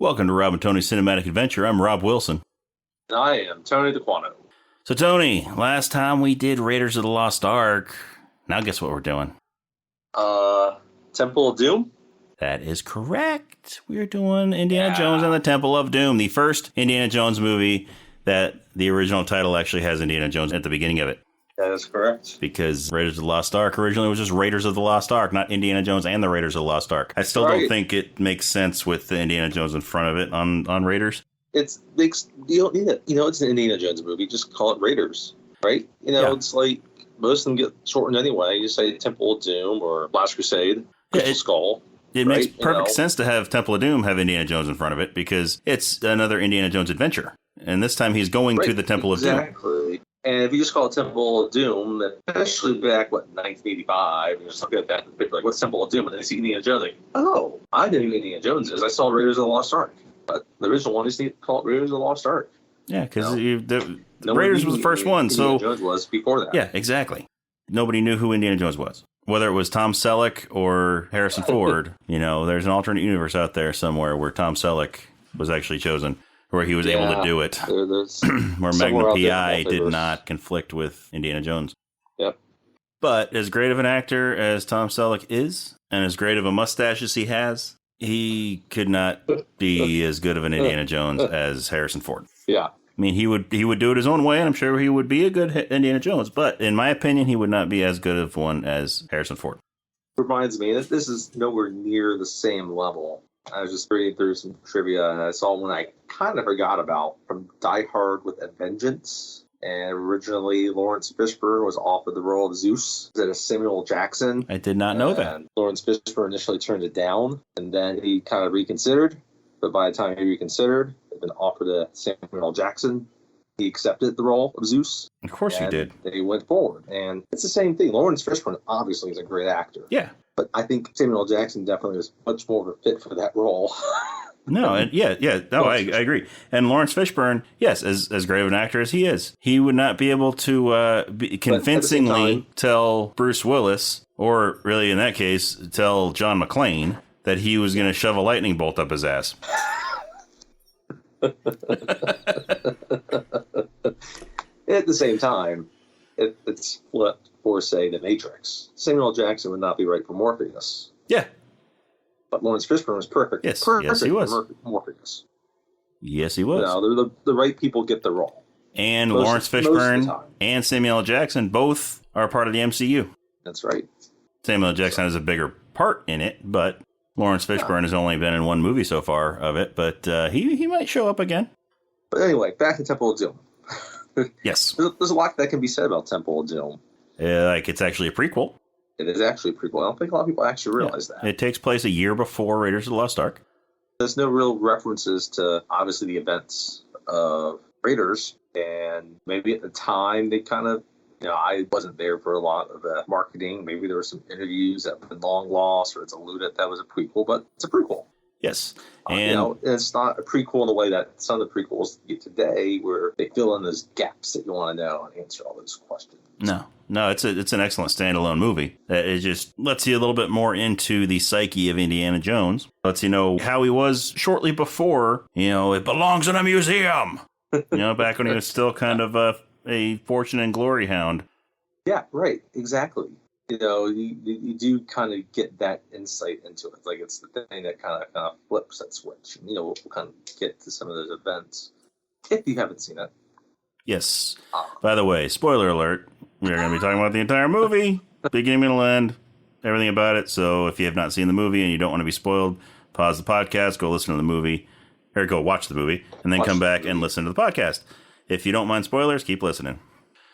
Welcome to Rob and Tony's Cinematic Adventure. I'm Rob Wilson. And I am Tony DeQuano. So, Tony, last time we did Raiders of the Lost Ark. Now guess what we're doing? Temple of Doom? That is correct. We're doing Indiana Jones and the Temple of Doom, the first Indiana Jones movie that the original title actually has Indiana Jones at the beginning of it. That is correct. Because Raiders of the Lost Ark originally was just Raiders of the Lost Ark, not Indiana Jones and the Raiders of the Lost Ark. I still don't think it makes sense with the Indiana Jones in front of it on Raiders. You don't need it. It's an Indiana Jones movie. Just call it Raiders, right? It's like most of them get shortened anyway. You say Temple of Doom or Last Crusade, Crystal Skull. It makes perfect sense to have Temple of Doom have Indiana Jones in front of it because it's another Indiana Jones adventure. And this time he's going to the Temple of Doom. Exactly. And if you just call it Temple of Doom, especially back, 1985, you just look at that and think, like, what's Temple of Doom? And then you see Indiana Jones, like, oh, I didn't know who Indiana Jones is. I saw Raiders of the Lost Ark. But the original one, you just need to call it Raiders of the Lost Ark. Yeah, because the Raiders was the first one. So Indiana Jones was before that. Yeah, exactly. Nobody knew who Indiana Jones was. Whether it was Tom Selleck or Harrison Ford, there's an alternate universe out there somewhere where Tom Selleck was actually chosen, where he was able to do it, where Magnum P.I. did not conflict with Indiana Jones. Yep. But as great of an actor as Tom Selleck is, and as great of a mustache as he has, he could not be as good of an Indiana Jones as Harrison Ford. Yeah. I mean, he would do it his own way, and I'm sure he would be a good Indiana Jones. But in my opinion, he would not be as good of one as Harrison Ford. Reminds me that this is nowhere near the same level. I was just reading through some trivia, and I saw one I kind of forgot about from Die Hard with a Vengeance. And originally, Lawrence Fishburne was offered the role of Zeus instead of Samuel Jackson. I did not know that. Lawrence Fishburne initially turned it down, and then he kind of reconsidered. But by the time he reconsidered, had been offered to Samuel Jackson. He accepted the role of Zeus. Of course he did. They went forward. And it's the same thing. Lawrence Fishburne obviously is a great actor. Yeah. But I think Samuel Jackson definitely was much more of a fit for that role. I agree. And Lawrence Fishburne, yes, as great of an actor as he is, he would not be able to convincingly tell Bruce Willis, or really in that case, tell John McClane, that he was going to shove a lightning bolt up his ass. At the same time, it's flipped for, say, The Matrix. Samuel Jackson would not be right for Morpheus. Yeah. But Lawrence Fishburne was perfect. Yes, perfect he was. For Morpheus. Yes, he was. The right people get the role. And Lawrence Fishburne and Samuel L. Jackson both are part of the MCU. That's right. Samuel L. Jackson has a bigger part in it, but Lawrence Fishburne has only been in one movie so far of it, but he might show up again. But anyway, back to Temple of Doom. Yes. There's a lot that can be said about Temple of Doom. It's actually a prequel. It is actually a prequel. I don't think a lot of people actually realize that. It takes place a year before Raiders of the Lost Ark. There's no real references to, obviously, the events of Raiders. And maybe at the time, they kind of, I wasn't there for a lot of the marketing. Maybe there were some interviews that have been long lost, or it's alluded that was a prequel, but it's a prequel. Yes. And it's not a prequel in the way that some of the prequels get today, where they fill in those gaps that you want to know and answer all those questions. No, it's an excellent standalone movie. It just lets you a little bit more into the psyche of Indiana Jones. Lets you know how he was shortly before, it belongs in a museum. Back when he was still kind of a fortune and glory hound. Yeah, right. Exactly. You do kind of get that insight into it. Like, it's the thing that kind of flips that switch. And, we'll kind of get to some of those events if you haven't seen it. Yes. By the way, spoiler alert, we are going to be talking about the entire movie, beginning, middle, end, everything about it. So if you have not seen the movie and you don't want to be spoiled, pause the podcast, go listen to the movie, or go watch the movie, and then come back and listen to the podcast. If you don't mind spoilers, keep listening.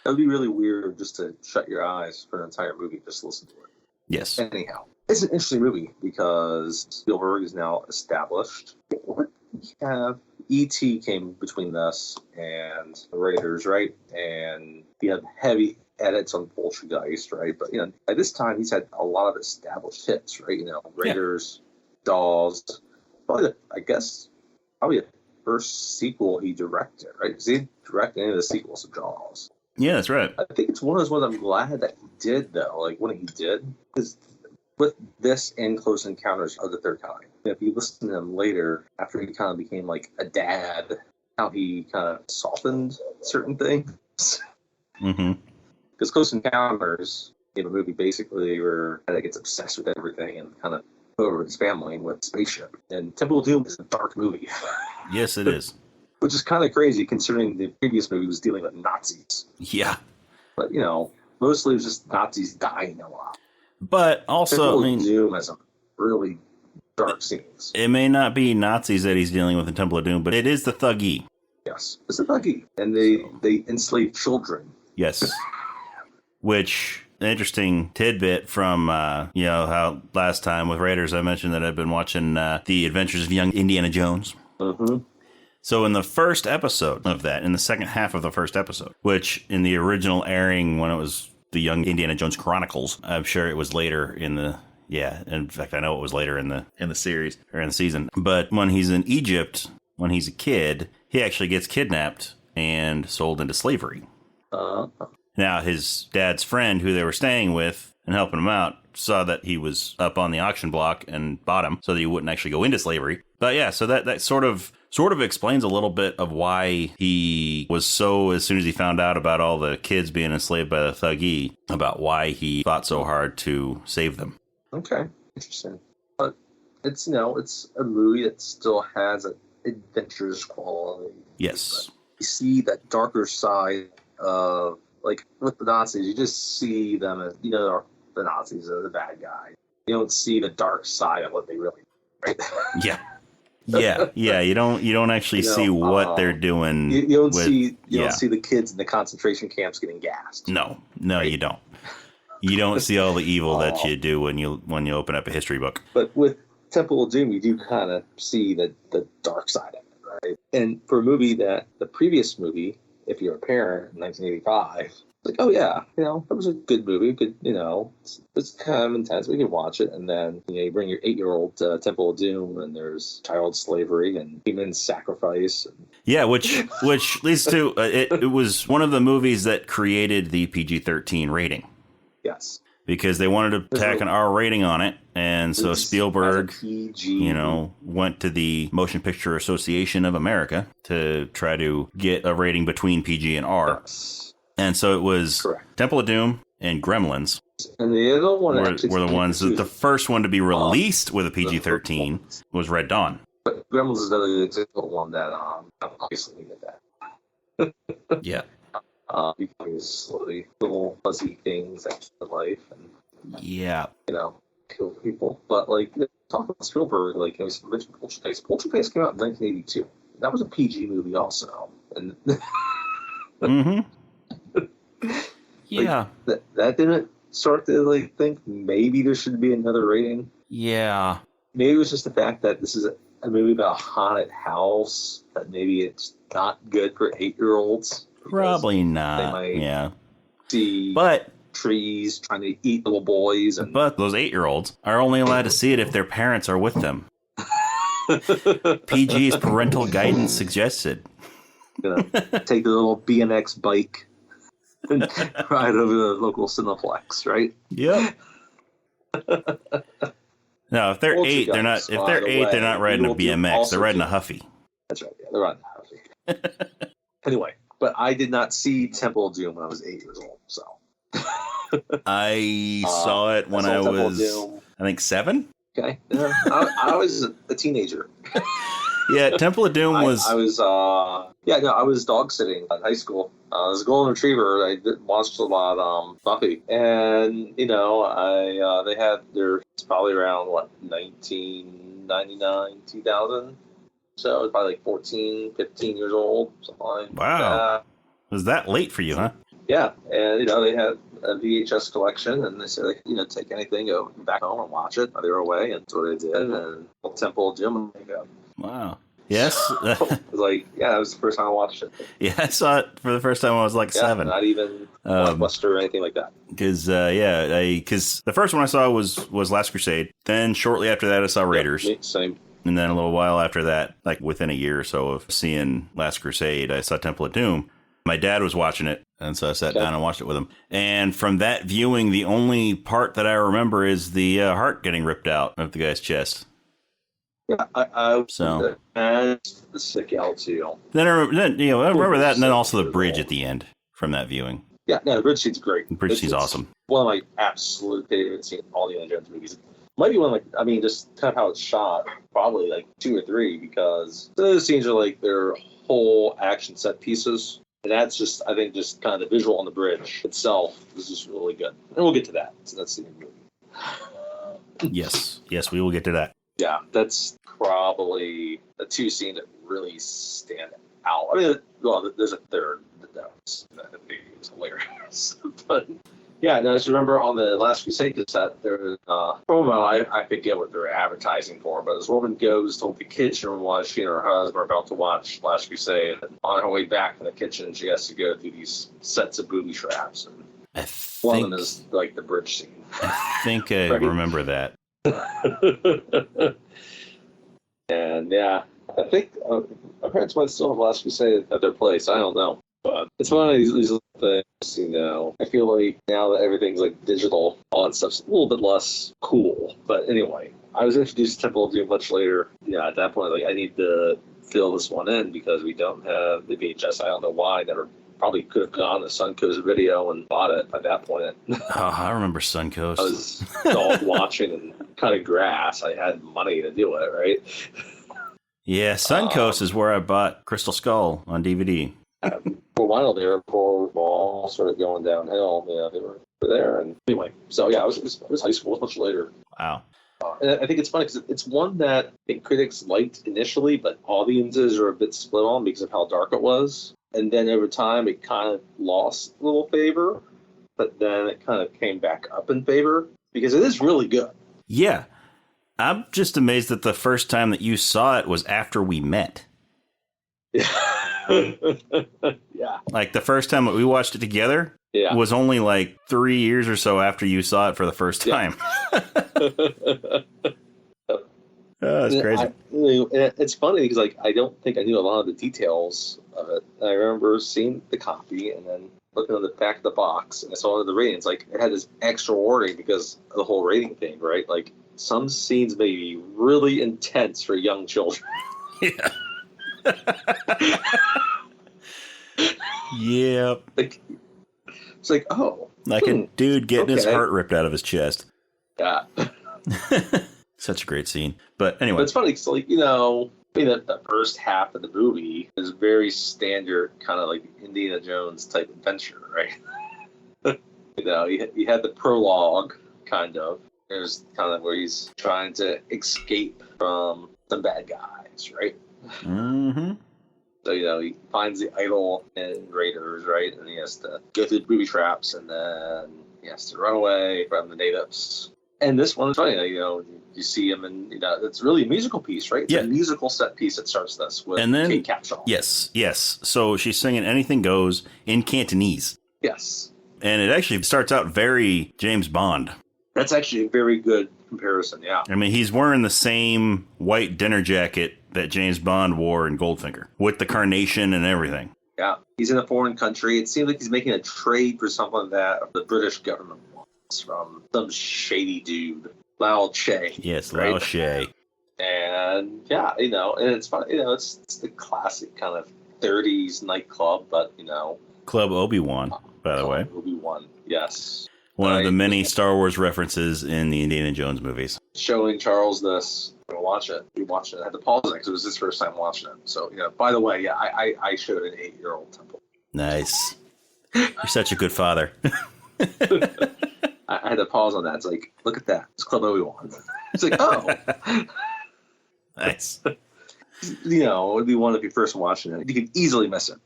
That would be really weird just to shut your eyes for an entire movie, just listen to it. Yes. Anyhow, it's an interesting movie because Spielberg is now established. What we have, E.T. came between this and the Raiders, right? And he had heavy edits on Poltergeist, right? But, at this time, he's had a lot of established hits, right? Raiders, Dolls, probably the first sequel he directed, right? Because he didn't direct any of the sequels to Jaws. Yeah, that's right. I think it's one of those ones I'm glad that he did, though. Like, when he did, because with this and Close Encounters of the Third Kind, if you listen to him later, after he kind of became like a dad, how he kind of softened certain things. Mm-hmm. Because Close Encounters, a movie basically where he gets obsessed with everything and kind of over his family with spaceship. And Temple of Doom is a dark movie. Yes, it is. Which is kind of crazy considering the previous movie was dealing with Nazis. Yeah. But, mostly it was just Nazis dying a lot. But also, Temple of Doom has some really dark scenes. It may not be Nazis that he's dealing with in Temple of Doom, but it is the Thuggee. Yes, it's a Thuggee. And they enslave children. Yes. Which, an interesting tidbit from, how last time with Raiders I mentioned that I've been watching The Adventures of Young Indiana Jones. Mm-hmm. So in the first episode of that, in the second half of the first episode, which in the original airing when it was the Young Indiana Jones Chronicles, I'm sure it was later in the... Yeah, in fact, I know it was later in the series, or in the season. But when he's in Egypt, when he's a kid, he actually gets kidnapped and sold into slavery. Now, his dad's friend, who they were staying with and helping him out, saw that he was up on the auction block and bought him so that he wouldn't actually go into slavery. But yeah, so that sort of explains a little bit of why he was so, as soon as he found out about all the kids being enslaved by the Thuggee, about why he fought so hard to save them. Okay, interesting. But it's it's a movie that still has an adventurous quality. Yes. But you see that darker side of, like, with the Nazis, you just see them as, the Nazis are the bad guy. You don't see the dark side of what they really are, right? Yeah. Yeah. You don't actually see what they're doing. You don't see the kids in the concentration camps getting gassed. No, right? You don't. You don't see all the evil that you do when you open up a history book. But with Temple of Doom, you do kind of see the dark side of it, right? And for a movie that the previous movie, if you're a parent, in 1985, like, oh yeah, that was a good movie. Good, it's kind of intense. We can watch it, and then you bring your 8-year-old to Temple of Doom, and there's child slavery and human sacrifice. Yeah, which leads to it was one of the movies that created the PG-13 rating. Yes. Because they wanted to tack an R rating on it, and so Spielberg, went to the Motion Picture Association of America to try to get a rating between PG and R. Yes. And so it was correct. Temple of Doom and Gremlins. And the other one were the ones that the first one to be released with a PG-13 was Red Dawn. But Gremlins is another example one that obviously needed that. Yeah. Because little fuzzy things that keep life and kill people. But talk about Spielberg, like I mentioned, Poltergeist. Poltergeist came out in 1982. That was a PG movie also, and yeah, that didn't start to think maybe there should be another rating. Yeah, maybe it was just the fact that this is a movie about a haunted house that maybe it's not good for 8-year-olds. Probably not. They might see trees trying to eat little boys. But those 8-year-olds are only allowed to see it if their parents are with them. PG's parental guidance suggested. Take the little BMX bike and ride over the local Cineplex, right? Yep. No, if they're 8, they're not. If they're 8, they're not riding a BMX. They're riding a Huffy. That's right. Yeah, they're riding a Huffy. Anyway. But I did not see Temple of Doom when I was 8 years old, so. I saw it when I was, I think, 7. Okay. Yeah, I was a teenager. Yeah, Temple of Doom was... I was dog sitting in high school. I was a golden retriever. I watched a lot Buffy. And, they had it's probably around, 1999, 2000? So I was probably 14, 15 years old, something like that. Wow. Was that late for you, huh? Yeah. And, they had a VHS collection, and they said, take anything, go back home and watch it while they were away. And that's what they did. And Temple of Doom. Wow. Yes. It was that was the first time I watched it. Yeah, I saw it for the first time when I was 7. Not even Blockbuster or anything like that. Because, because the first one I saw was Last Crusade. Then shortly after that, I saw Raiders. Same. And then a little while after that, within a year or so of seeing Last Crusade, I saw Temple of Doom. My dad was watching it, and so I sat down and watched it with him. And from that viewing, the only part that I remember is the heart getting ripped out of the guy's chest. Yeah, I So and the sick L too. then I remember that, and then also the bridge at the end from that viewing. Yeah, no, the bridge scene's great. The bridge scene's awesome. One of my absolute favorite scenes in all the Indiana Jones movies. Might be one of like, I mean, just kind of how it's shot, probably like 2 or 3, because those scenes are like their whole action set pieces. And that's just, I think, just kind of the visual on the bridge itself is just really good. And we'll get to that. So that's the movie. Yes, we will get to that. Yeah, that's probably the 2 scenes that really stand out. I mean, well, there's a third that was hilarious. But yeah, no, I just remember on the Last Crusade cassette, there was promo, I forget what they're advertising for, but this woman goes to the kitchen while she and her husband are about to watch Last Crusade. And on her way back from the kitchen, she has to go through these sets of booby traps. And one of them is like the bridge scene. I think I remember that. And yeah, I think my parents might still have Last Crusade at their place. I don't know. But it's one of these things, you know. I feel like now that everything's like digital, all that stuff's a little bit less cool. But anyway, I was introduced to Temple of Doom much later. Yeah, at that point, like I need to fill this one in because we don't have the VHS. I don't know why. I never probably could have gone to Suncoast Video and bought it at that point. I remember Suncoast. I was dog watching and cutting grass. I had money to do it, right? Yeah, Suncoast is where I bought Crystal Skull on DVD. For a while there, before all started going downhill, yeah, they were there. And anyway, so yeah, it was high school, much later. Wow. And I think it's funny because it's one that I think critics liked initially, but audiences are a bit split on because of how dark it was. And then over time, it kind of lost a little favor, but then it kind of came back up in favor because it is really good. Yeah. I'm just amazed that the first time that you saw it was after we met. Yeah. Like the first time that we watched it together was only like 3 years or so after you saw it for the first time. Oh, that's crazy. It's funny because like I don't think I knew a lot of the details of it. I remember seeing the copy and then looking on the back of the box and I saw the ratings. Like it had this extra warning because of the whole rating thing, right? Like some scenes may be really intense for young children. Yeah. Yep. Like, it's like, oh. Like a dude getting his heart ripped out of his chest. Yeah. Such a great scene. But anyway. But it's funny because, like, you know, I mean, the first half of the movie is very standard, kind of like Indiana Jones type adventure, right? You know, you had the prologue, kind of. There's kind of where he's trying to escape from some bad guys, right? Mm-hmm. So, you know, he finds the idol in Raiders, right? And he has to go through the booby traps, and then he has to run away from the natives. And this one's funny, you know, you see him, and you know, it's really a musical piece, right? It's a musical set piece that starts this with Kate Capshaw. Yes. So she's singing "Anything Goes" in Cantonese. Yes. And it actually starts out very James Bond. That's actually a very good comparison, yeah. I mean, he's wearing the same white dinner jacket that James Bond wore in Goldfinger, with the carnation and everything. Yeah, he's in a foreign country. It seems like he's making a trade for something that the British government wants from some shady dude, Lao Che. Yes, right? Lao Che. And yeah, you know, and it's fun. You know, it's the classic kind of 30s nightclub, but you know, Club Obi-Wan, by the way. Obi-Wan, yes. One of the many Star Wars references in the Indiana Jones movies. Showing Charles this. We'll watch it. We watched it. I had to pause it because it was his first time watching it. So, you know, by the way, yeah, I showed an 8-year-old Temple. Nice. You're such a good father. I had to pause on that. It's like, look at that. It's Club Obi-Wan. It's like, oh. Nice. You know, it would be one if you're first watching it. You could easily miss it.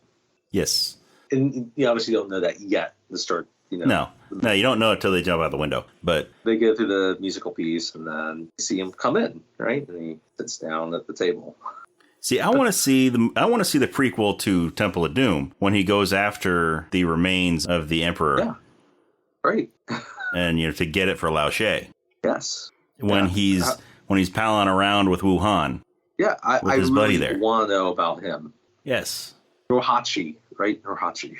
Yes. And you obviously don't know that yet to start. You know, no, you don't know it till they jump out the window. But they go through the musical piece, and then you see him come in, right? And he sits down at the table. See, I want to see the prequel to Temple of Doom when he goes after the remains of the Emperor. Yeah, right. And you know, to get it for Lao Che. Yes. When he's palling around with Wuhan. Yeah, I his really buddy there. Want to know about him. Yes. Rohachi, right? Rohachi.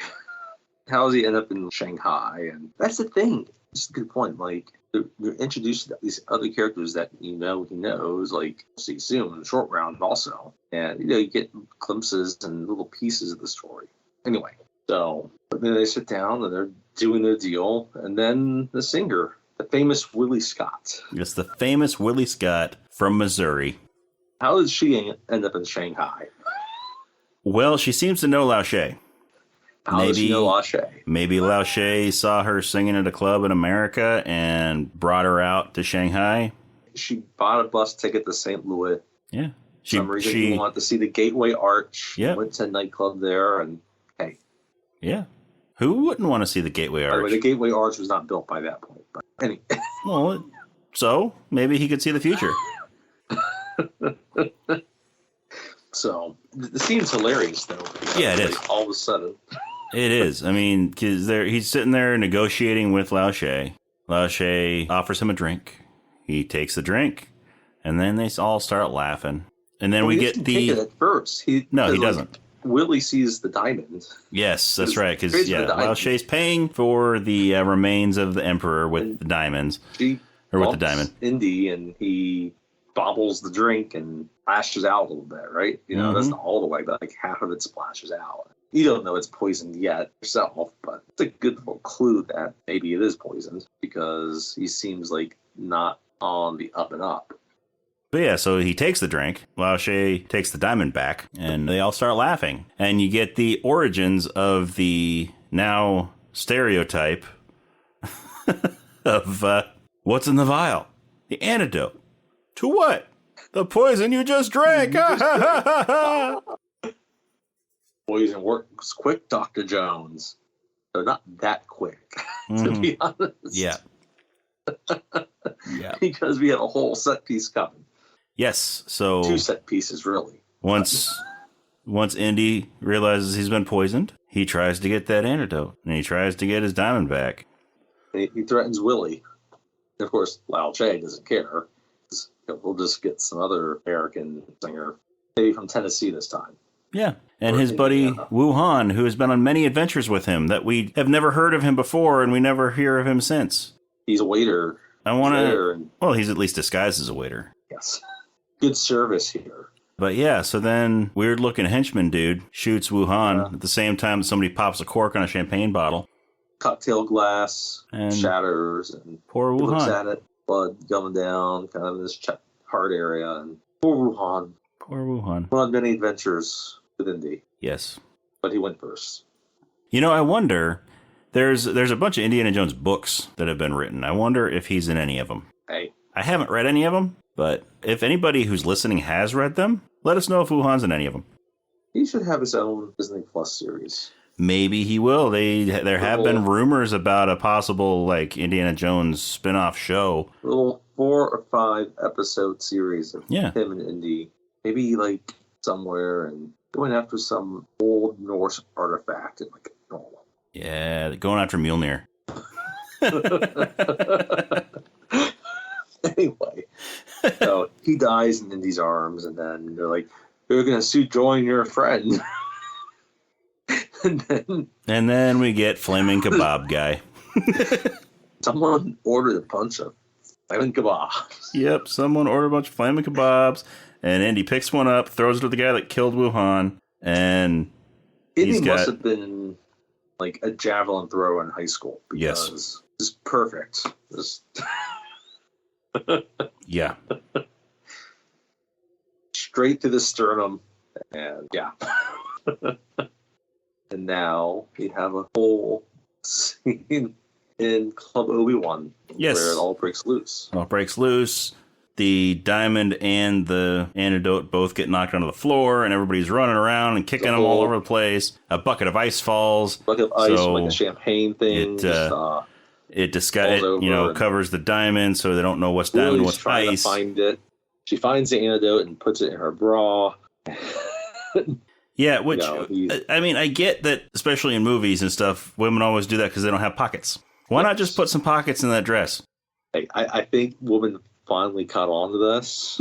How does he end up in Shanghai? And that's the thing. It's a good point. Like, you're introduced to these other characters that he knows, like see soon in the short round also. And you get glimpses and little pieces of the story. Anyway, so but then they sit down and they're doing their deal, and then the singer, the famous Willie Scott. It's the famous Willie Scott from Missouri. How did she end up in Shanghai? Well, she seems to know Lao She. How does she know Lao She? Maybe Lao She saw her singing at a club in America and brought her out to Shanghai. She bought a bus ticket to St. Louis. Yeah. For some reason she wanted to see the Gateway Arch. Yeah. Went to a nightclub there, and hey. Yeah. Who wouldn't want to see the Gateway Arch? By the way, the Gateway Arch was not built by that point. But anyway. Well, so maybe he could see the future. So the scene's hilarious, though. Yeah, it is. All of a sudden. It is. I mean, because he's sitting there negotiating with Lao She. Lao She offers him a drink. He takes the drink, and then they all start laughing. And then we get the... Take it at first. No, he doesn't. Willie sees the diamond. Yes, that's right. Because Lao She's paying for the remains of the emperor with the diamonds. With the diamond. Indy, and he bobbles the drink and splashes out a little bit, right? That's not all the way, but like half of it splashes out. You don't know it's poisoned yet yourself, but it's a good little clue that maybe it is poisoned because he seems like not on the up and up. But yeah, so he takes the drink. Lao She takes the diamond back, and they all start laughing. And you get the origins of the now stereotype of what's in the vial? The antidote. To what? The poison you just drank. Poison works quick, Dr. Jones. So not that quick, to be honest. Yeah. Yeah. Because we have a whole set piece coming. Yes. So 2 set pieces, really. Once Indy realizes he's been poisoned, he tries to get that antidote, and he tries to get his diamond back. He threatens Willie. And of course, Lao Che doesn't care. We'll just get some other American singer, maybe from Tennessee this time. Yeah, and his buddy Wu Han, who has been on many adventures with him that we have never heard of him before, and we never hear of him since. He's a waiter. Well, he's at least disguised as a waiter. Yes. Good service here. But yeah, so then weird-looking henchman dude shoots Wu Han at the same time that somebody pops a cork on a champagne bottle. Cocktail glass and shatters, and poor Wu Han looks at it, blood coming down, kind of in this heart area, and poor Wu Han. Poor Wu Han. One of many adventures with Indy. Yes. But he went first. I wonder, there's a bunch of Indiana Jones books that have been written. I wonder if he's in any of them. Hey. I haven't read any of them, but if anybody who's listening has read them, let us know if Wu Han's in any of them. He should have his own Disney Plus series. Maybe he will. There have been rumors about a possible Indiana Jones spin-off show. A little 4 or 5 episode series of him and Indy. Maybe somewhere and going after some old Norse artifact and Yeah, going after Mjolnir. Anyway, so he dies in Indy's arms, and then they're like, "You're gonna join your friend." and then we get Flaming Kebab Guy. Someone ordered a bunch of flaming kebabs. Yep, someone ordered a bunch of flaming kebabs, and Indy picks one up, throws it to the guy that killed Wu Han, and Indy must have been a javelin thrower in high school because it's perfect. Yeah. Straight to the sternum, and and now we have a whole scene in Club Obi-Wan where it all breaks loose. The diamond and the antidote both get knocked onto the floor, and everybody's running around and kicking them all over the place. A bucket of ice falls. Bucket of ice, a champagne thing. It covers the diamond, so they don't know what's diamond, what's ice. To find it. She finds the antidote and puts it in her bra. Yeah, which, I get that, especially in movies and stuff, women always do that because they don't have pockets. Why not just put some pockets in that dress? Hey, I think women finally caught on to this.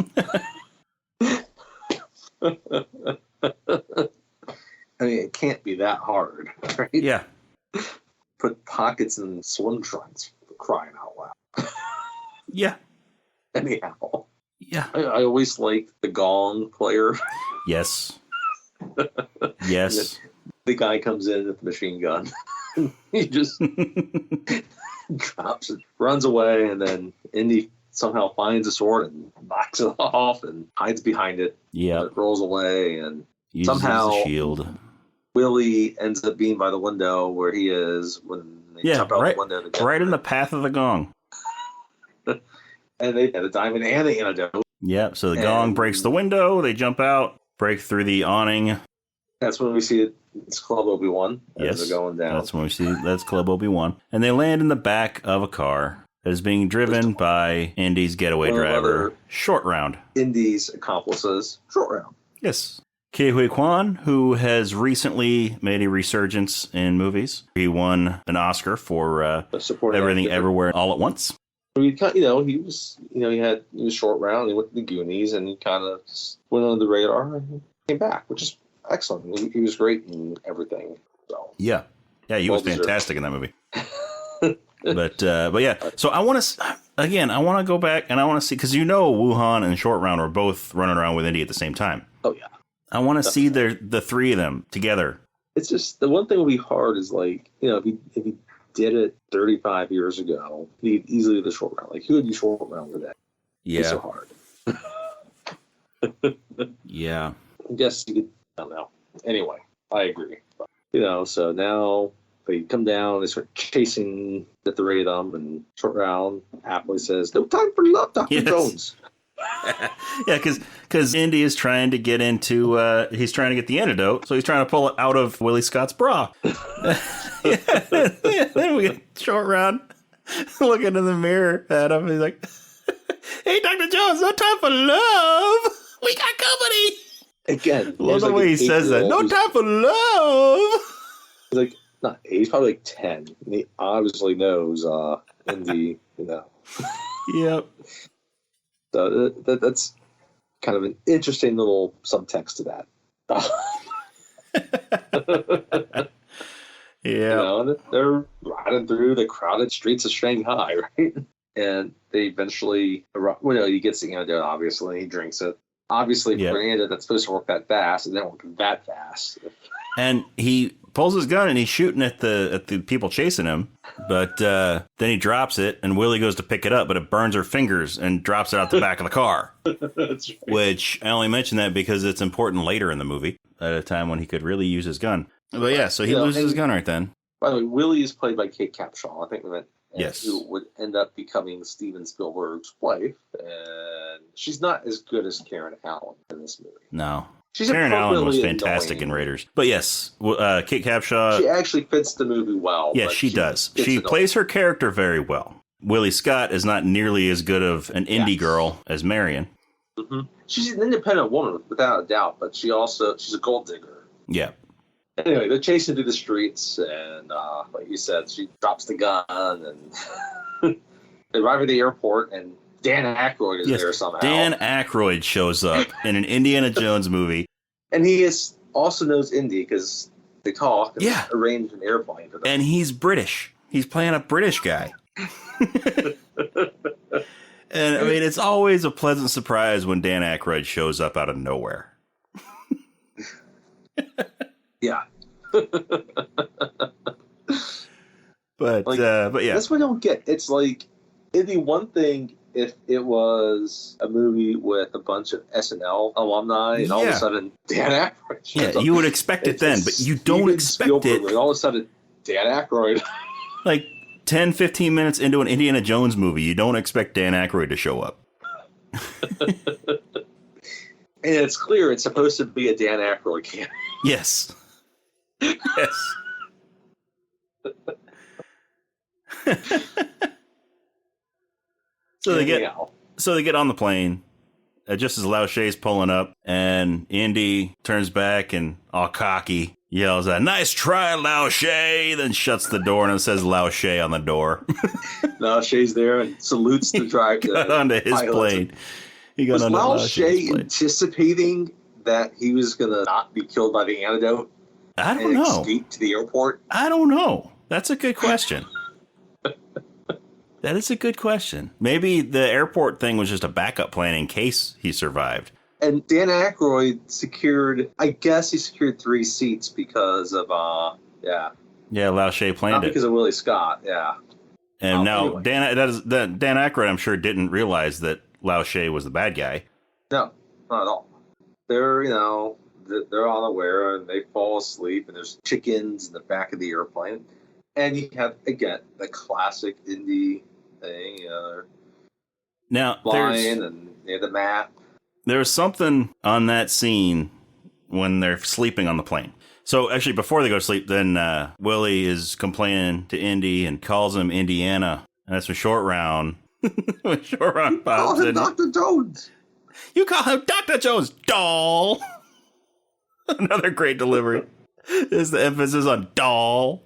It can't be that hard, right? Yeah. Put pockets in swim trunks, for crying out loud. Yeah. Anyhow. Yeah. I always liked the gong player. Yes. Yes. The guy comes in with the machine gun. He just drops it, runs away, and then Indy somehow finds a sword and knocks it off and hides behind it. Yeah. It rolls away, and Uses somehow the shield. Willie ends up being by the window where he is when they jump out the window together. Right in the path of the gong. And they had a diamond and the antidote. Yeah, so the gong breaks the window, they jump out, break through the awning. That's when we see it's Club Obi-Wan as they're going down. That's when we see that's Club Obi-Wan. And they land in the back of a car that is being driven by Indy's getaway driver, Short Round. Indy's accomplices, Short Round. Yes. Ke Huy Quan, who has recently made a resurgence in movies. He won an Oscar for Everything Everywhere All at Once. He was Short Round. He went to the Goonies, and he kind of went under the radar and came back, which is excellent. He was great in everything. So yeah, he was fantastic in that movie. but yeah, so I want to go back and I want to see, because Wuhan and Short Round were both running around with Indy at the same time. Oh yeah, I want to see the three of them together. It's just the one thing will be hard is if he did it 35 years ago, he'd easily the Short Round. Like, who would be Short Round today? Yeah, it's so hard. Yeah, I guess you could. I don't know. Anyway, I agree. But, so now they come down, they start chasing at the rate of them, and Short Round happily says, "No time for love, Dr. Jones." Yeah, because Indy is trying to get into, he's trying to get the antidote, so he's trying to pull it out of Willie Scott's bra. Then we get Short Round looking in the mirror at him. He's like, "Hey, Dr. Jones, no time for love. We got company." Again, love the way he says that. No time for love. He's probably like 10. And he obviously knows Indy, Yep. So that's kind of an interesting little subtext to that. Yeah. And they're riding through the crowded streets of Shanghai, right? And they eventually, he gets the antidote, obviously. He drinks it. Obviously, for an antidote that's supposed to work that fast, it didn't work that fast. And he pulls his gun and he's shooting at the people chasing him. But then he drops it, and Willie goes to pick it up, but it burns her fingers and drops it out the back of the car. That's right. Which, I only mention that because it's important later in the movie, at a time when he could really use his gun. But yeah, so he loses his gun right then. By the way, Willie is played by Kate Capshaw, I think we meant. Yes. Who would end up becoming Steven Spielberg's wife. And she's not as good as Karen Allen in this movie. No. She's Karen Allen was fantastic in Raiders. But yes, Kate Capshaw. She actually fits the movie well. Yes, she does. She plays her character very well. Willie Scott is not nearly as good of an indie girl as Marion. Mm-hmm. She's an independent woman, without a doubt, but she's a gold digger. Yeah. Anyway, they're chasing through the streets, and like you said, she drops the gun, and they arrive at the airport, and Dan Aykroyd is there somehow. Dan Aykroyd shows up in an Indiana Jones movie. And he also knows Indy because they talk and arrange an airplane for them. And he's British. He's playing a British guy. And, I mean, it's always a pleasant surprise when Dan Aykroyd shows up out of nowhere. Yeah. But yeah. That's what I don't get. It's like, it'd be one thing if it was a movie with a bunch of SNL alumni and all of a sudden Dan Aykroyd shows up. You would expect it then, but you don't expect Spielberg, it. All of a sudden, Dan Aykroyd. Like 10, 15 minutes into an Indiana Jones movie, you don't expect Dan Aykroyd to show up. And it's clear it's supposed to be a Dan Aykroyd cameo. Yes. Yes. So they get on the plane, just as Lao She's pulling up, and Indy turns back and, all cocky, yells out, "Nice try, Lao She!" Then shuts the door and it says Lao She on the door. Lao She's there and salutes the driver. He got onto his plane. Was Lao She anticipating that he was going to not be killed by the antidote? I don't know. Escape to the airport? I don't know. That's a good question. That is a good question. Maybe the airport thing was just a backup plan in case he survived. And Dan Aykroyd secured, I guess he secured 3 seats because of, Yeah, Lao Shay planned not it. because of Willie Scott, yeah. And now anyway. Dan Aykroyd, I'm sure, didn't realize that Lao Shay was the bad guy. No, not at all. They're, they're unaware and they fall asleep and there's chickens in the back of the airplane. And you have, again, the classic Indy thing, Now, flying and they have the map. There's something on that scene when they're sleeping on the plane. So actually, before they go to sleep, then Willie is complaining to Indy and calls him Indiana. And that's when Short Round. When Short Round pops in. Dr. Jones. You call him Dr. Jones, doll. Another great delivery. Is the emphasis on doll.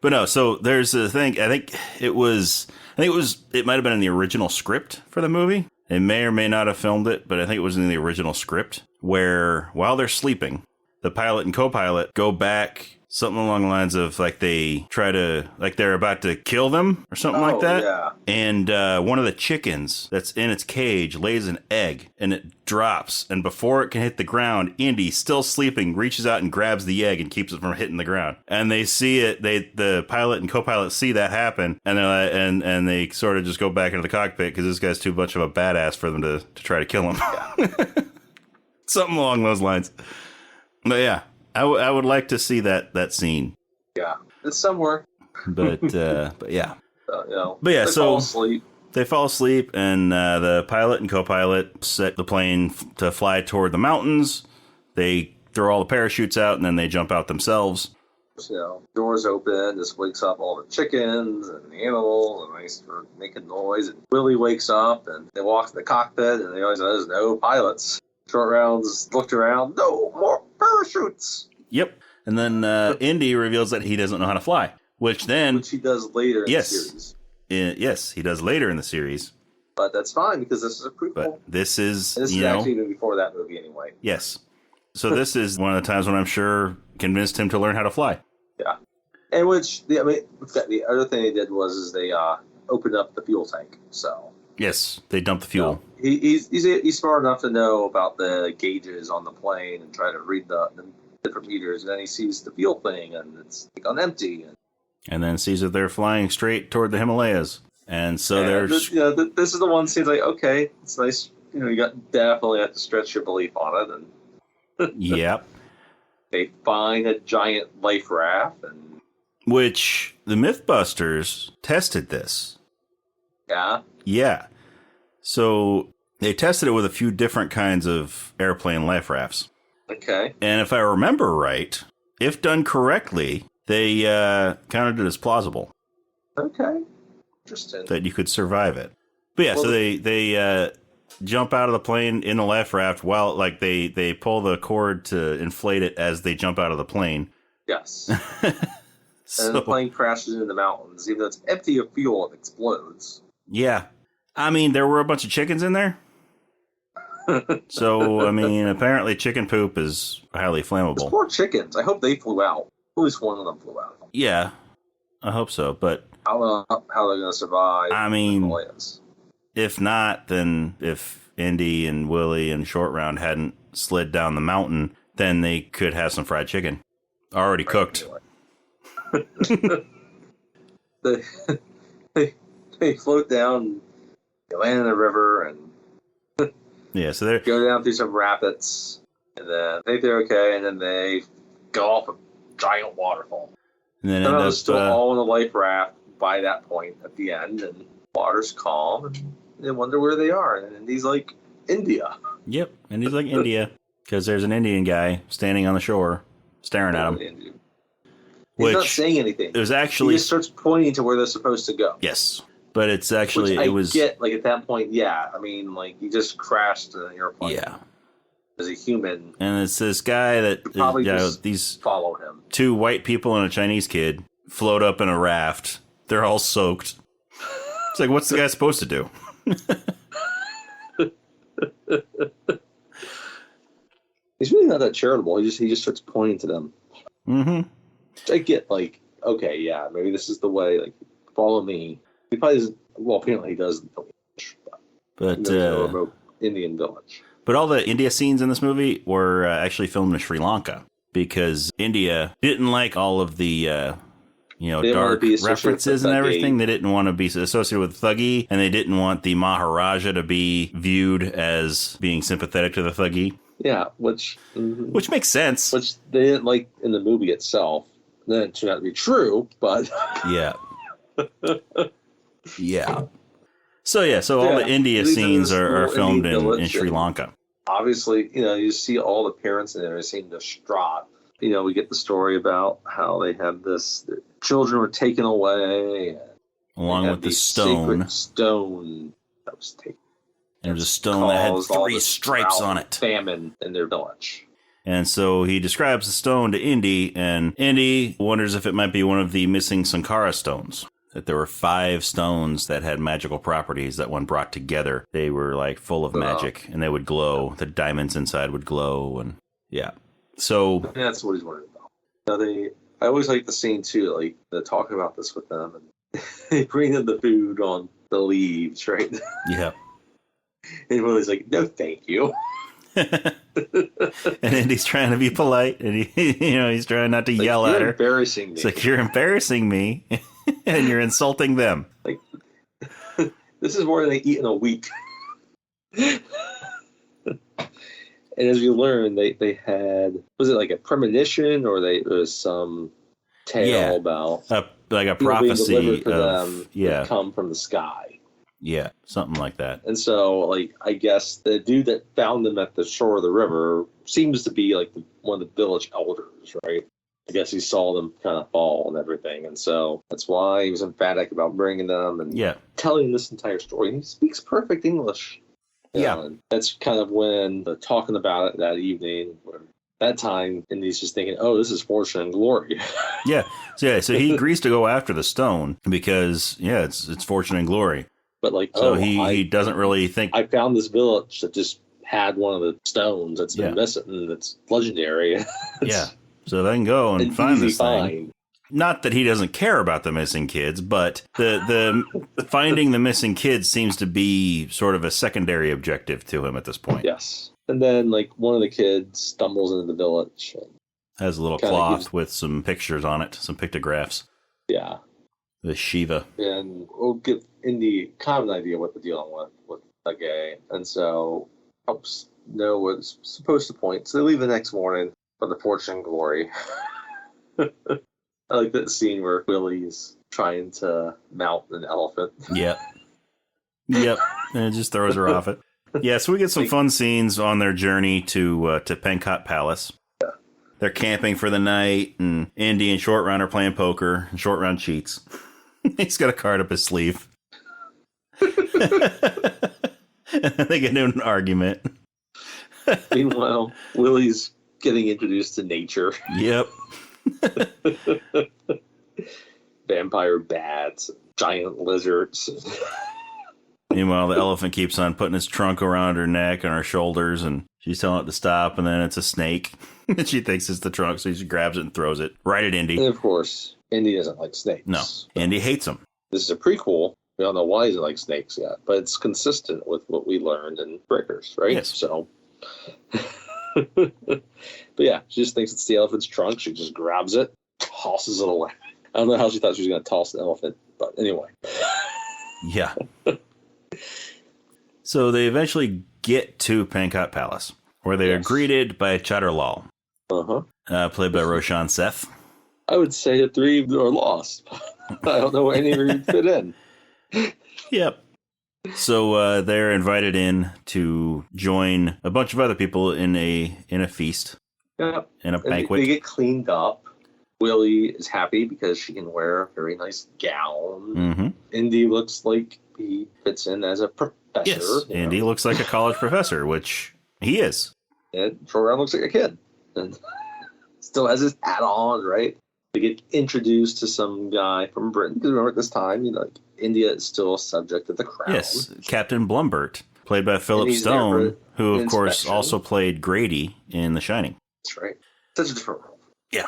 But no, so there's a thing. I think it might have been in the original script for the movie. They may or may not have filmed it, but I think it was in the original script where while they're sleeping, the pilot and co-pilot go back something along the lines of like they try to, like they're about to kill them or something like that. Yeah. And one of the chickens that's in its cage lays an egg and it drops. And before it can hit the ground, Indy, still sleeping, reaches out and grabs the egg and keeps it from hitting the ground. And they see it. The pilot and co-pilot see that happen, and they're like, and they sort of just go back into the cockpit because this guy's too much of a badass for them to try to kill him. Yeah. Something along those lines. But yeah. I would like to see that scene. Yeah, it's somewhere. But yeah. But yeah, so they fall asleep, and the pilot and co-pilot set the plane to fly toward the mountains. They throw all the parachutes out, and then they jump out themselves. Doors open. This wakes up all the chickens and the animals, and they start making noise. And Willie wakes up, and they walk to the cockpit, and they always say, "There's no pilots." Short Rounds looked around. No more parachutes. Yep. And then Indy reveals that he doesn't know how to fly, which he does later in the series. Yes, he does later in the series. But that's fine because this is a prequel. But this is actually even before that movie anyway. Yes. So this is one of the times when I'm sure convinced him to learn how to fly. Yeah. And the other thing they did was they opened up the fuel tank. So. Yes, they dumped the fuel. He's smart enough to know about the gauges on the plane and try to read the different meters. And then he sees the fuel thing, and it's on empty. And then sees that they're flying straight toward the Himalayas. And so this is the one seems like, okay, it's nice. You definitely have to stretch your belief on it. And yep. They find a giant life raft, which the Mythbusters tested this. Yeah. Yeah. So they tested it with a few different kinds of airplane life rafts. Okay. And if I remember right, if done correctly, they counted it as plausible. Okay. Interesting. That you could survive it. But yeah, so they jump out of the plane in the life raft while they pull the cord to inflate it as they jump out of the plane. Yes. And the plane crashes into the mountains. Even though it's empty of fuel, it explodes. Yeah. I mean, there were a bunch of chickens in there. So, I mean, apparently chicken poop is highly flammable. Those poor chickens. I hope they flew out. At least one of them flew out. Yeah, I hope so. But I don't know how they're going to survive. I mean, if not, then if Indy and Willie and Short Round hadn't slid down the mountain, then they could have some fried chicken. Already cooked. They float down, they land in the river, and yeah, so they go down through some rapids, and then they think they're okay, and then they go off a giant waterfall. And then they're still all in the life raft by that point at the end, and water's calm, and they wonder where they are. And Indy's like, India. Yep, Indy's like India, because there's an Indian guy standing on the shore, staring at him. He's not saying anything. It was actually... He just starts pointing to where they're supposed to go. Yes. But it's actually... Which I get, at that point, yeah. I mean, he just crashed in an airplane. Yeah. As a human. And it's this guy that... probably just follow him. 2 white people and a Chinese kid float up in a raft. They're all soaked. It's like, what's the guy supposed to do? He's really not that charitable. He just starts pointing to them. Mm-hmm. I get, okay, yeah, maybe this is the way. Like, follow me. He probably doesn't. Well, apparently he does. But There's a remote Indian village. But all the India scenes in this movie were actually filmed in Sri Lanka because India didn't like all of the dark references and everything. They didn't want to be associated with Thuggee, and they didn't want the Maharaja to be viewed as being sympathetic to the Thuggee. Yeah, which makes sense. Which they didn't like in the movie itself. Then it turned out to be true, but yeah. Yeah. So all the India scenes are filmed in Sri Lanka. Obviously, you see all the parents in there seem distraught. We get the story about how they had the children were taken away. Along with the stone. Stone that was taken. And there was a stone that had 3 stripes on it. Famine in their village. And so he describes the stone to Indy, and Indy wonders if it might be one of the missing Sankara stones. That there were 5 stones that had magical properties that when brought together, they were like full of magic and they would glow. The diamonds inside would glow, and yeah. So that's what he's worried about. Now I always like the scene too, like they're talking about this with them, and they bring them the food on the leaves, right? Yeah. And Willie's like, "No, thank you." And Indy's trying to be polite, and he's trying not to yell at her. You're embarrassing me. It's like, you're embarrassing me, and you're insulting them. Like, this is more than they eat in a week. And as we learned, they had, was it like a premonition, or there was some tale about like a prophecy of them that come from the sky. Yeah, something like that. And so, like, I guess the dude that found them at the shore of the river seems to be like one of the village elders, right? I guess he saw them kind of fall and everything, and so that's why he was emphatic about bringing them and telling this entire story. And he speaks perfect English. And that's kind of when the talking about it that evening, where that time, and he's just thinking, "Oh, this is fortune and glory." So he agrees to go after the stone because it's fortune and glory. But like, he doesn't really think. I found this village that just had one of the stones that's been missing, and it's legendary. So they can go and find this thing. Not that he doesn't care about the missing kids, but the finding the missing kids seems to be sort of a secondary objective to him at this point. Yes. And then, like, one of the kids stumbles into the village. And has a little cloth with some pictures on it, some pictographs. Yeah. The Shiva. And we'll give Indy kind of an idea what they're dealing with the gay. And so helps know what it's supposed to point. So they leave the next morning for the fortune and glory. I like that scene where Willie's trying to mount an elephant. Yep. And it just throws her off it. Yeah, so we get some fun scenes on their journey to Pankot Palace. Yeah. They're camping for the night, and Indy and Short Round are playing poker, and Short Round cheats. He's got a card up his sleeve. And they get into an argument. Meanwhile, Willie's getting introduced to nature. Yep. Vampire bats, giant lizards. Meanwhile, the elephant keeps on putting his trunk around her neck and her shoulders, and she's telling it to stop, and then it's a snake. And she thinks it's the trunk, so she grabs it and throws it right at Indy. And of course, Indy doesn't like snakes. No, Indy hates them. This is a prequel. We don't know why he doesn't like snakes yet, but it's consistent with what we learned in Breakers, right? Yes. So, but yeah, she just thinks it's the elephant's trunk. She just grabs it, tosses it away. I don't know how she thought she was going to toss the elephant, but anyway. Yeah. So they eventually get to Pankot Palace, where they are greeted by Chadderlal, played by Roshan Seth. I would say the 3 are lost. I don't know where any of them fit in. Yep. So they're invited in to join a bunch of other people in a feast. Yep. In a banquet. They get cleaned up. Willie is happy because she can wear a very nice gown. Mm-hmm. Indy looks like he fits in as a professor. Yes, Indy looks like a college professor, which he is. And Short Round looks like a kid. And still has his hat on, right? They get introduced to some guy from Britain. Because remember at this time, like, India is still subject to the crown. Yes, Captain Blumbert, played by Philip Stone, who, of course, also played Grady in The Shining. That's right. Such a different role. Yeah.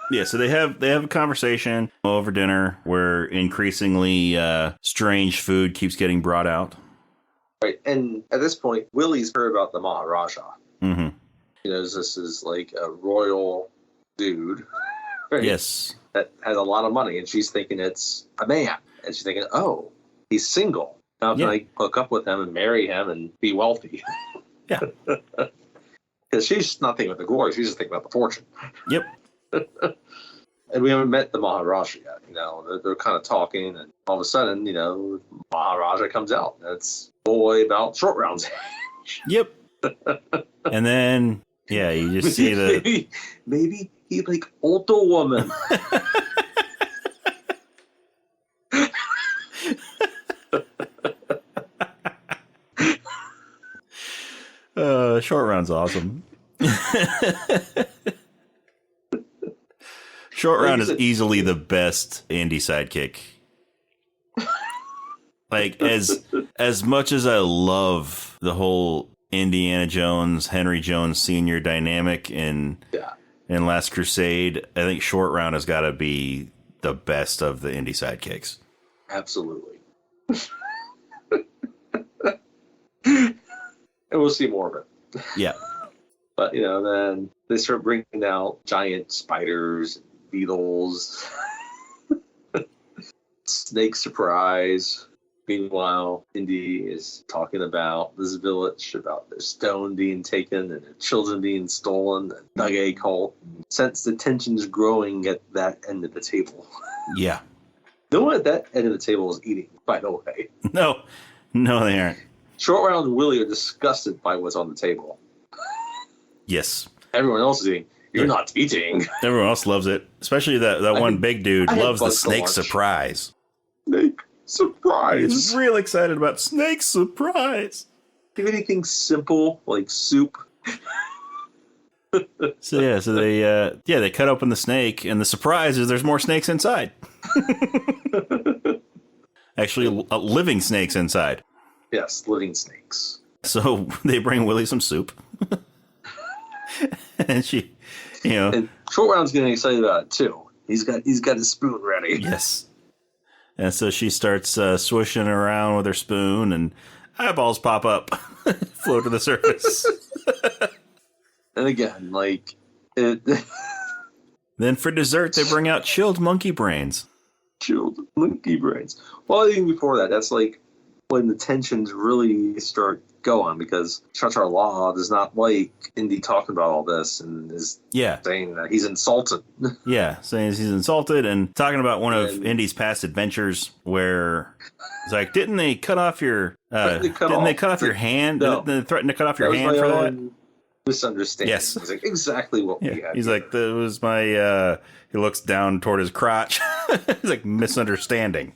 Yeah, so they have a conversation over dinner where increasingly strange food keeps getting brought out. Right, and at this point, Willie's heard about the Maharaja. Mm-hmm. He knows this is like a royal dude, right? Yes. That has a lot of money, and she's thinking it's a man, and she's thinking, oh, he's single. Now can I hook up with him and marry him and be wealthy? Yeah. Because she's not thinking about the glory; she's just thinking about the fortune. Yep. And we haven't met the Maharaja yet. They're kind of talking, and all of a sudden, Maharaja comes out. And it's a boy about Short Round's age. Yep. And then, you just see the... Maybe he like older woman. Short Round's awesome. Short Round is easily the best Indy sidekick. Like, as much as I love the whole Indiana Jones, Henry Jones Sr. dynamic in Last Crusade, I think Short Round has got to be the best of the Indy sidekicks. Absolutely. And we'll see more of it. Yeah. But, then they start bringing out giant spiders, beetles, snake surprise. Meanwhile, Indy is talking about this village, about their stone being taken and their children being stolen, the Nugget cult. Sense the tension's growing at that end of the table. Yeah. No one at that end of the table is eating, by the way. No, they aren't. Short Round and Willie are disgusted by what's on the table. Yes. Everyone else is eating. You're not eating. Everyone else loves it. Especially that one big dude loves the snake surprise. Snake surprise. He's real excited about snake surprise. Do you have anything simple like soup? So they cut open the snake, and the surprise is there's more snakes inside. Actually, living snakes inside. Yes, living snakes. So they bring Willie some soup. And she, And Short Round's getting excited about it too. He's got his spoon ready. Yes. And so she starts swishing around with her spoon, and eyeballs pop up, float to the surface. And again, Then for dessert, they bring out chilled monkey brains. Chilled monkey brains. Well, even before that, that's like when the tensions really start going, because Chachar Law does not like Indy talking about all this and is saying that he's insulted. Yeah, saying he's insulted and talking about one of Indy's past adventures where it's like, didn't they cut off your your hand? No. Didn't they threaten to cut off your hand for that? Misunderstanding. Yes. It's like exactly what we had. He's here. like, that was my he looks down toward his crotch. He's like, misunderstanding.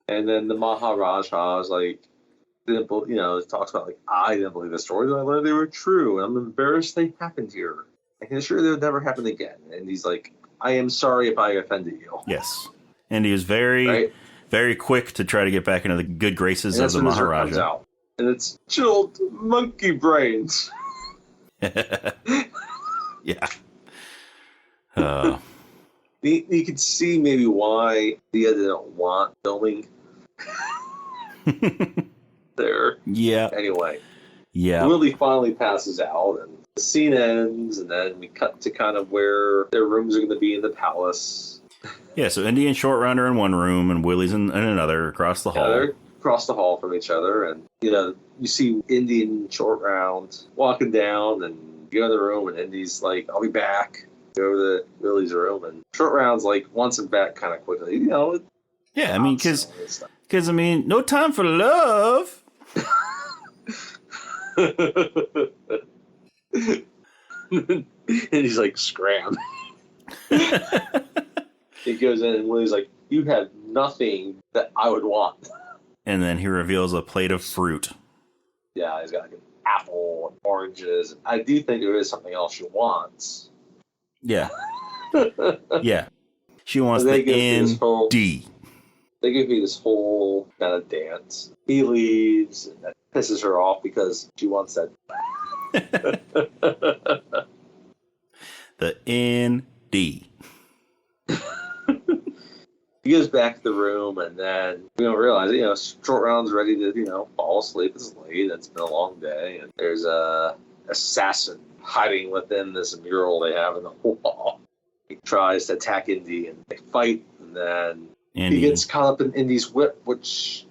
And then the Maharaja is like, talks about I didn't believe the stories. I learned they were true, and I'm embarrassed they happened here. I can assure they would never happen again. And he's like, I am sorry if I offended you. Yes. And he was very, very quick to try to get back into the good graces of the Maharaja. Comes out, and it's chilled monkey brains. Yeah. You could see maybe why Thea didn't want filming there. Yeah. Anyway. Yeah. Willie finally passes out, and the scene ends, and then we cut to kind of where their rooms are going to be in the palace. Yeah, so Indy and Short Round are in one room, and Willie's in another across the hall. They're across the hall from each other, and, you see Indy and Short Round walking down, and go in the room, and Indy's like, I'll be back. Go to Willie's room, and Short Round's like wants him back kind of quickly. Yeah, I mean, because no time for love. And he's like, scram. He goes in, and Willie's like, you have nothing that I would want. And then he reveals a plate of fruit. Yeah, he's got like an apple and oranges. I do think there is something else she wants. Yeah. Yeah. She wants the Indy. They give me this whole kind of dance. He leaves, and that pisses her off because she wants that. The Indy. He goes back to the room, and then we don't realize, Short Round's ready to, fall asleep. It's late. It's been a long day, and there's a assassin hiding within this mural they have in the wall. He tries to attack Indy, and they fight, and then he gets caught up in Indy's whip, which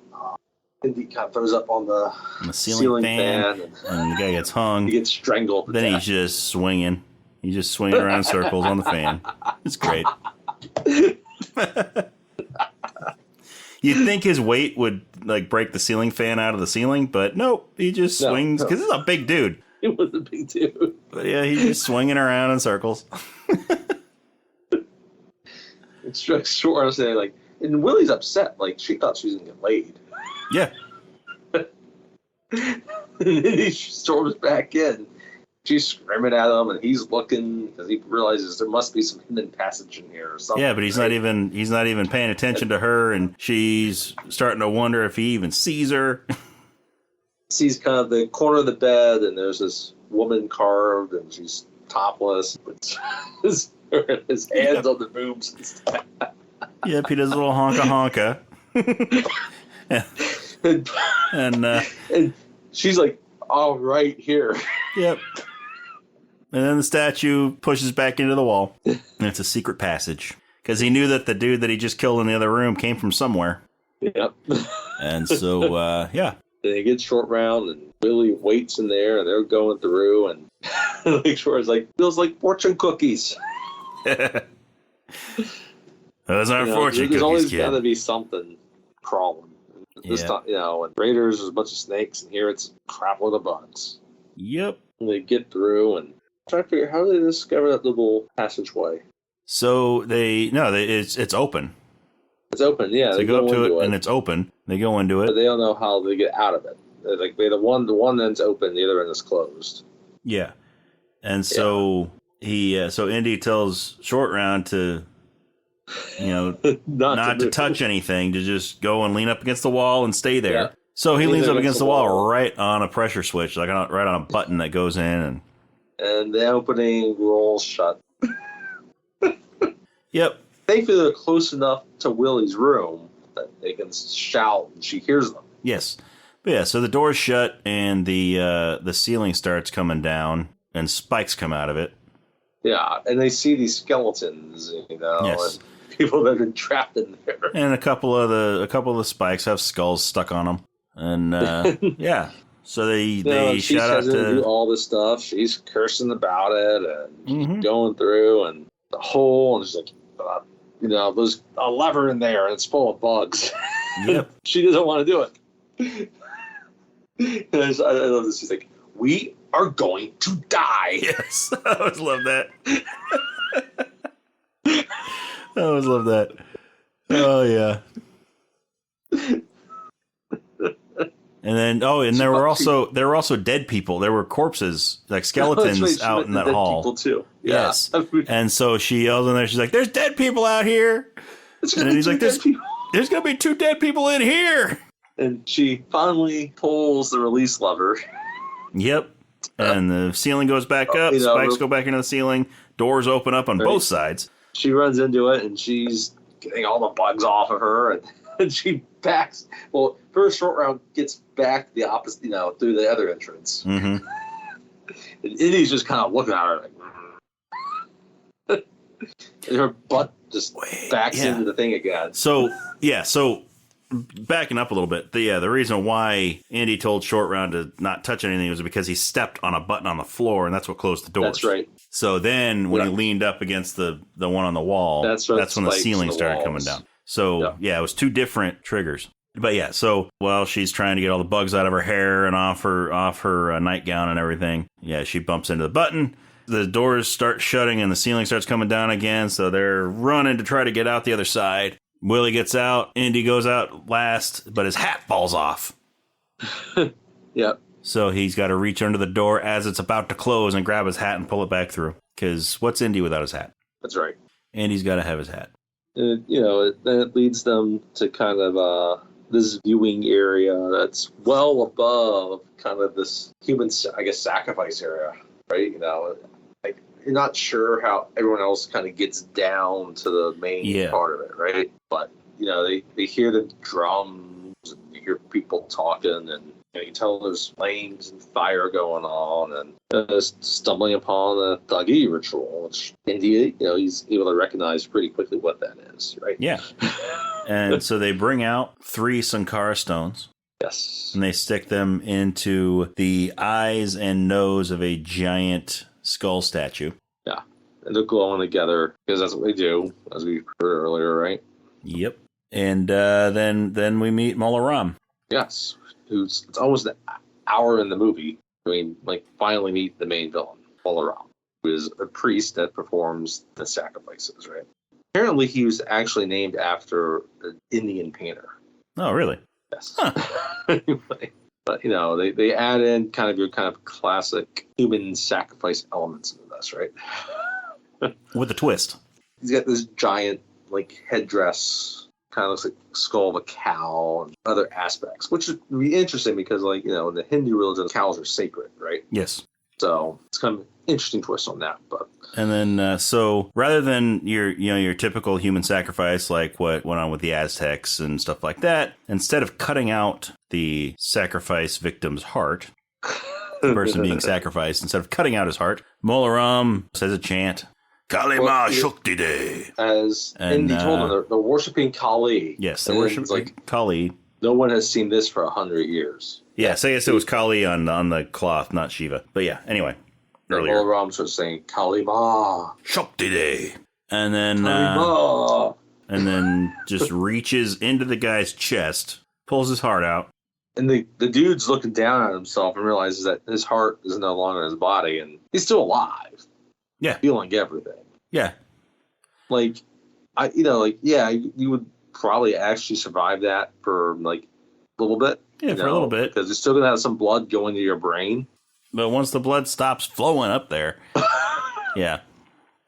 Indy kind of throws up on the ceiling fan and the guy gets hung. He gets strangled. Then he's just swinging. He's just swinging around in circles on the fan. It's great. You'd think his weight would break the ceiling fan out of the ceiling, but nope, he just swings because he's a big dude. He was a big dude. But yeah, he's just swinging around in circles. It's short. I'm saying and Willie's upset. She thought she was gonna get laid. Yeah. And then he storms back in. She's screaming at him, and he's looking because he realizes there must be some hidden passage in here or something. Yeah, but he's not even paying attention to her, and she's starting to wonder if he even sees her. Sees kind of the corner of the bed, and there's this woman carved, and she's topless. His hands on the boobs and stuff. Yep, he does a little honka. and she's like, all right, here. Yep. And then the statue pushes back into the wall. And it's a secret passage. Because he knew that the dude that he just killed in the other room came from somewhere. Yep. And so, yeah. Then he gets Short Round, and Willie waits in there, and they're going through, and Short's feels like fortune cookies. Those aren't fortune cookies, there's always kid. got to be something crawling. This time, and Raiders, there's a bunch of snakes, and here it's a crap load of bugs. Yep. And they get through, and try to figure how do they discover that little passageway. So it's open. It's open, yeah. So they go up to it, and it's open. They go into it, but they don't know how they get out of it. The one end's open, the other end is closed. Yeah, and so so Indy tells Short Round to, not to touch anything, to just go and lean up against the wall and stay there. Yeah. So he leans up against the wall right on a pressure switch, right on a button that goes in, and the opening rolls shut. Yep. Thankfully, they're close enough to Willie's room that they can shout, and she hears them. Yes. But yeah, so the door's shut, and the ceiling starts coming down, and spikes come out of it. Yeah, and they see these skeletons, yes. And people that have been trapped in there. And a couple of the spikes have skulls stuck on them, and yeah. So they shout out to do all this stuff. She's cursing about it, and she's going through, and the hole, and she's like, there's a lever in there, and it's full of bugs. Yep. She doesn't want to do it. And I love this. She's like, we are going to die. Yes. I always love that. I always love that. Oh, yeah. And then, there were also dead people. There were corpses, like skeletons, out in that hall. People too. Yeah. Yes. And so she yells in there. She's like, "There's dead people out here." And he's like, "There's gonna be 2 dead people in here." And she finally pulls the release lever. Yep. And the ceiling goes back up. Spikes go back into the ceiling. Doors open up on both sides. She runs into it, and she's getting all the bugs off of her, and she backs. Well, first Short Round gets back the opposite, through the other entrance. Mm-hmm. And Indy's just kind of looking at her like, and her butt just backs into the thing again. So backing up a little bit, the reason why Indy told Short Round to not touch anything was because he stepped on a button on the floor, and that's what closed the doors. That's right. So then when he leaned up against the one on the wall, that's when the ceiling started coming down. So, it was 2 different triggers. But yeah, so while she's trying to get all the bugs out of her hair and off her nightgown and everything, she bumps into the button. The doors start shutting and the ceiling starts coming down again. So they're running to try to get out the other side. Willie gets out. Indy goes out last, but his hat falls off. Yep. So he's got to reach under the door as it's about to close and grab his hat and pull it back through. Because what's Indy without his hat? That's right. Indy's got to have his hat. Then it leads them to kind of this viewing area that's well above kind of this human, I guess, sacrifice area, right? you're not sure how everyone else kind of gets down to the main part of it, right? But they hear the drums and you hear people talking, and you can tell there's flames and fire going on, and stumbling upon the Thuggee ritual, which Indy, he's able to recognize pretty quickly what that is, right? Yeah. And so they bring out 3 Sankara stones. Yes. And they stick them into the eyes and nose of a giant skull statue. Yeah. And they're glowing together because that's what they do, as we heard earlier, right? Yep. And then we meet Mola Ram. Yes. It's almost an hour in the movie. Finally meet the main villain, Mola Ram, who is a priest that performs the sacrifices, right? Apparently, he was actually named after an Indian painter. Oh, really? Yes. Huh. Anyway, but they add in kind of your classic human sacrifice elements into this, right? With a twist. He's got this giant headdress, kind of looks like the skull of a cow, and other aspects, which would be interesting because in the Hindu religion, cows are sacred, right? Yes. So it's kind of an interesting twist on that. But and then so rather than your typical human sacrifice like what went on with the Aztecs and stuff like that, instead of cutting out the sacrifice victim's heart, the person being sacrificed, instead of cutting out his heart, Mola Ram says a chant, Kalima Shakti De. As Indy told them, they're worshiping Kali. Yes, they're worshiping Kali. No one has seen this for 100 years. Yes, I guess it was Kali on the cloth, not Shiva. But yeah, anyway. Earlier. Mola Ram was saying, Kalima Shakti De. And then Kalima. And then just reaches into the guy's chest, pulls his heart out. And the dude's looking down at himself and realizes that his heart is no longer in his body, and he's still alive. Yeah. Feeling everything. Yeah. You would probably actually survive that for a little bit. Yeah, for a little bit. Because you're still going to have some blood going to your brain. But once the blood stops flowing up there, yeah.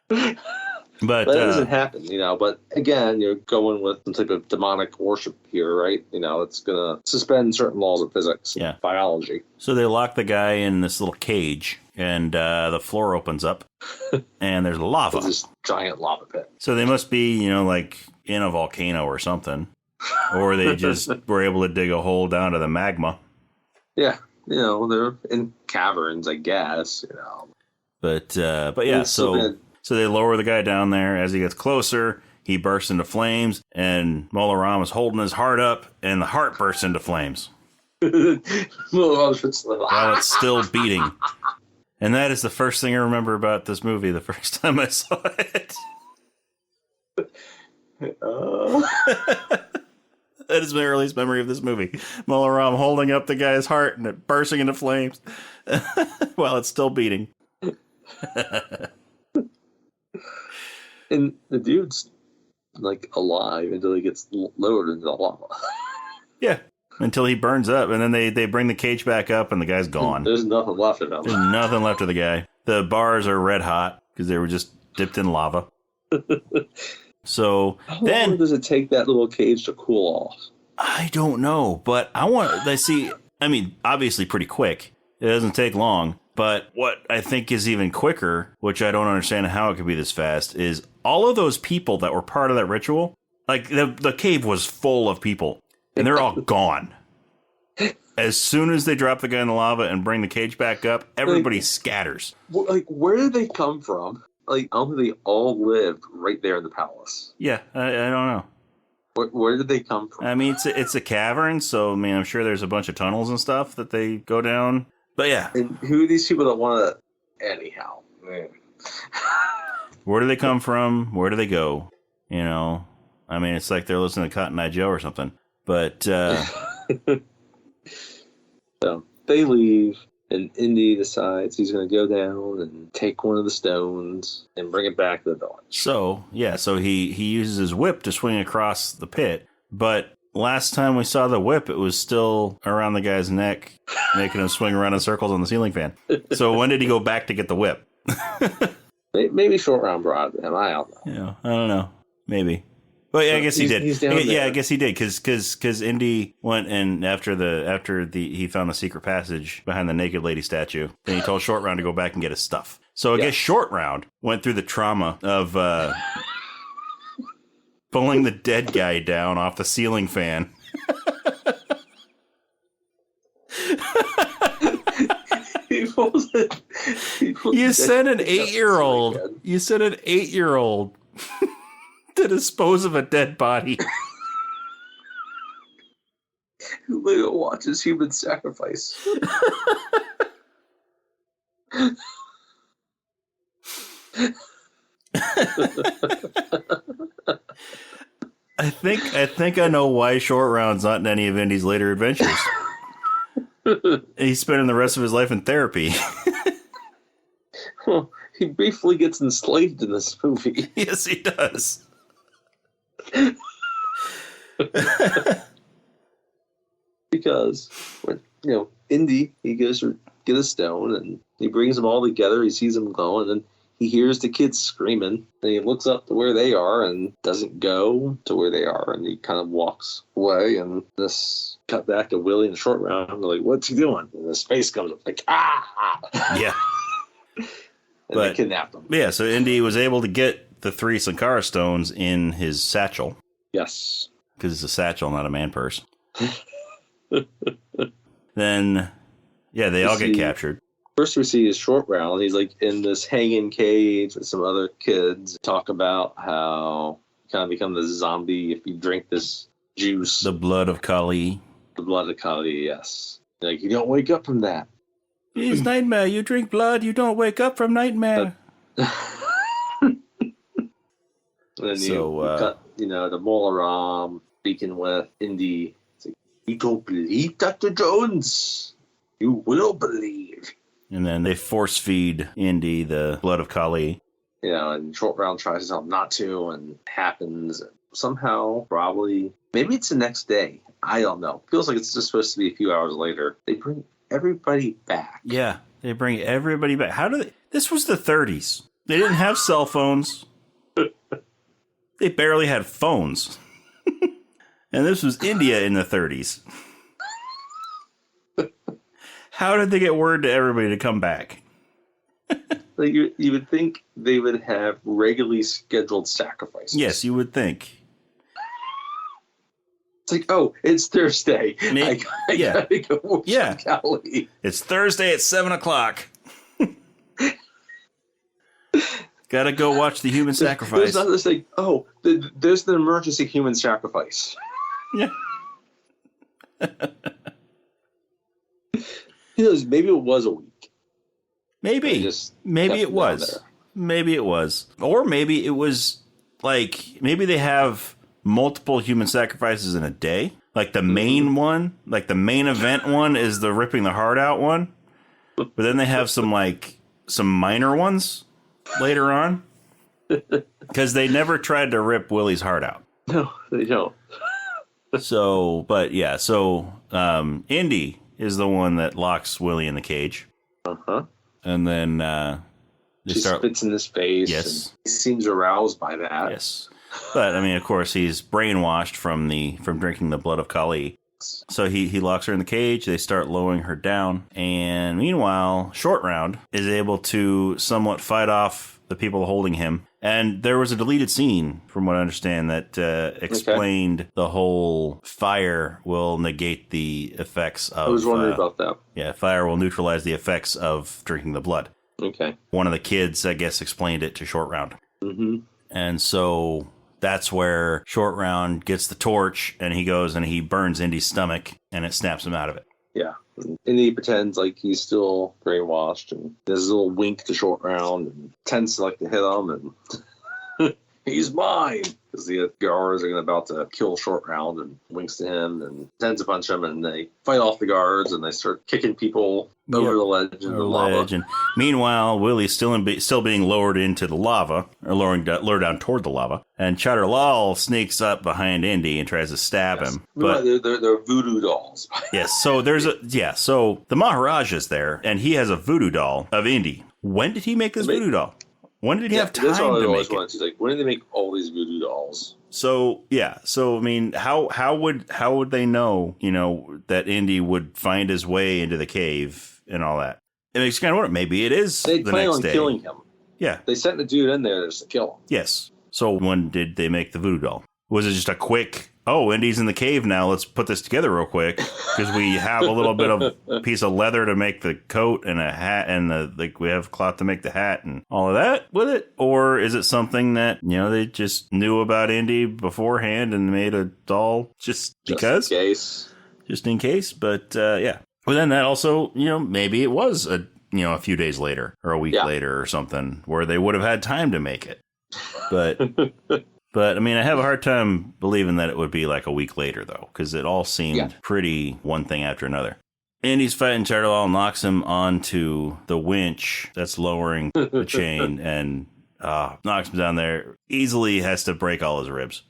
But that doesn't happen, But again, you're going with some type of demonic worship here, right? It's going to suspend certain laws of physics and biology. So they lock the guy in this little cage, and the floor opens up, and there's lava. It's this giant lava pit. So they must be, in a volcano or something. Or they just were able to dig a hole down to the magma. Yeah. They're in caverns, I guess, But yeah, so they lower the guy down there. As he gets closer, he bursts into flames, and Mola Ram is holding his heart up, and the heart bursts into flames. While it's still beating. And that is the first thing I remember about this movie the first time I saw it. That is my earliest memory of this movie. Mola Ram holding up the guy's heart and it bursting into flames while it's still beating. And the dude's alive until he gets lowered into the lava. Yeah, until he burns up, and then they bring the cage back up, and the guy's gone. There's nothing left of him. There's nothing left of the guy. The bars are red hot because they were just dipped in lava. So how long does it take that little cage to cool off? I don't know, but obviously pretty quick. It doesn't take long. But what I think is even quicker, which I don't understand how it could be this fast, is all of those people that were part of that ritual, the cave was full of people, and they're all gone. As soon as they drop the guy in the lava and bring the cage back up, everybody scatters. Where did they come from? I don't think they all lived right there in the palace. Yeah, I don't know. Where did they come from? It's a cavern, so I'm sure there's a bunch of tunnels and stuff that they go down. But yeah. And who are these people that want to... Anyhow. Man. Where do they come from? Where do they go? It's like they're listening to Cotton Eye Joe or something. But... So, they leave, and Indy decides he's going to go down and take one of the stones and bring it back to the village. So he uses his whip to swing across the pit, but... Last time we saw the whip, it was still around the guy's neck, making him swing around in circles on the ceiling fan. So when did he go back to get the whip? Maybe Short Round brought it to him. I don't know. Yeah, I don't know. Maybe. But yeah, I guess he did. Yeah, I guess he did because Indy went and after he found the secret passage behind the naked lady statue. Then he told Short Round to go back and get his stuff. So I guess Short Round went through the trauma of pulling the dead guy down off the ceiling fan. You sent an 8-year-old. You sent an 8-year-old to dispose of a dead body. Who later watches human sacrifice. I think I know why Short Round's not in any of Indy's later adventures. He's spending the rest of his life in therapy. Well, he briefly gets enslaved in this movie. Yes, he does. Because when Indy, he goes to get a stone and he brings them all together. He sees them glowing, and then he hears the kids screaming. And he looks up to where they are and doesn't go to where they are, and he kind of walks away. And this cut back to Willie and Short Round. They're like, "What's he doing?" And the space comes up like, "Ah!" Yeah. And they kidnapped him. Yeah, so Indy was able to get the 3 Sankara stones in his satchel. Yes. Because it's a satchel, not a man purse. Then, yeah, they all get captured. First we see is Short Round. He's like in this hanging cage with some other kids. Talk about how you kind of become the zombie if you drink this juice. The blood of Kali. The blood of Kali, yes. Like, you don't wake up from that. It's nightmare. You drink blood, you don't wake up from nightmare. And then you got, the Molaram speaking with Indy. It's like, you don't believe Dr. Jones. You will believe. And then they force feed Indy the blood of Kali. And Short Round tries to tell him not to, and it happens. Somehow, probably, maybe it's the next day. I don't know. Feels like it's just supposed to be a few hours later. They bring everybody back. Yeah, they bring everybody back. How do they? This was the 30s. They didn't have cell phones. They barely had phones. And this was India in the 30s. How did they get word to everybody to come back? Like you would think they would have regularly scheduled sacrifices. Yes, you would think. It's like, oh, it's Thursday. I gotta go watch Cali. It's Thursday at 7 o'clock. Gotta go watch the human sacrifice. There's not this like, oh, there's the emergency human sacrifice. Yeah. Maybe it was a week. Maybe it was. Maybe it was. Or maybe it was like, maybe they have multiple human sacrifices in a day. Like the main one, like the main event one is the ripping the heart out one. But then they have some minor ones later on. Because they never tried to rip Willie's heart out. No, they don't. So Indy is the one that locks Willie in the cage. Uh-huh. And then she spits in his face. Yes. And he seems aroused by that. Yes. But, I mean, of course, he's brainwashed from drinking the blood of Kali. So he locks her in the cage. They start lowering her down. And meanwhile, Short Round is able to somewhat fight off the people holding him. And there was a deleted scene, from what I understand, that explained the whole fire will negate the effects of... I was wondering about that. Yeah, fire will neutralize the effects of drinking the blood. Okay. One of the kids, I guess, explained it to Short Round. Mm-hmm. And so that's where Short Round gets the torch, and he goes and he burns Indy's stomach, and it snaps him out of it. Yeah. And he pretends like he's still brainwashed, and there's a little wink to Short Round, and tends to like to hit him, and he's mine! Because the guards are about to kill Short Round, and winks to him, and tends to punch him, and they fight off the guards, and they start kicking people over the ledge and the lava. And meanwhile, Willie's still being lowered into the lava, or lowered down toward the lava, and Cheddar Lal sneaks up behind Indy and tries to stab him. But they're voodoo dolls. Yes, so so the Maharaj is there, and he has a voodoo doll of Indy. When did he make this voodoo doll? When did he have time to make it? She's like, when did they make all these voodoo dolls? So I mean, how would they know, that Indy would find his way into the cave and all that? It makes you kind of wonder, maybe it is They the plan next on day. killing him. Yeah. They sent the dude in there just to kill him. Yes. So when did they make the voodoo doll? Was it just a quick, oh, Indy's in the cave now, let's put this together real quick, because we have a little bit of piece of leather to make the coat and a hat, and we have cloth to make the hat and all of that with it? Or is it something that, they just knew about Indy beforehand and made a doll just because? Just in case. Just in case, but yeah. But then that also, maybe it was a few days later or a week later or something where they would have had time to make it. But I mean, I have a hard time believing that it would be like a week later, though, because it all seemed pretty one thing after another. Indy's fighting Charlewall, knocks him onto the winch that's lowering the chain and knocks him down there. Easily has to break all his ribs.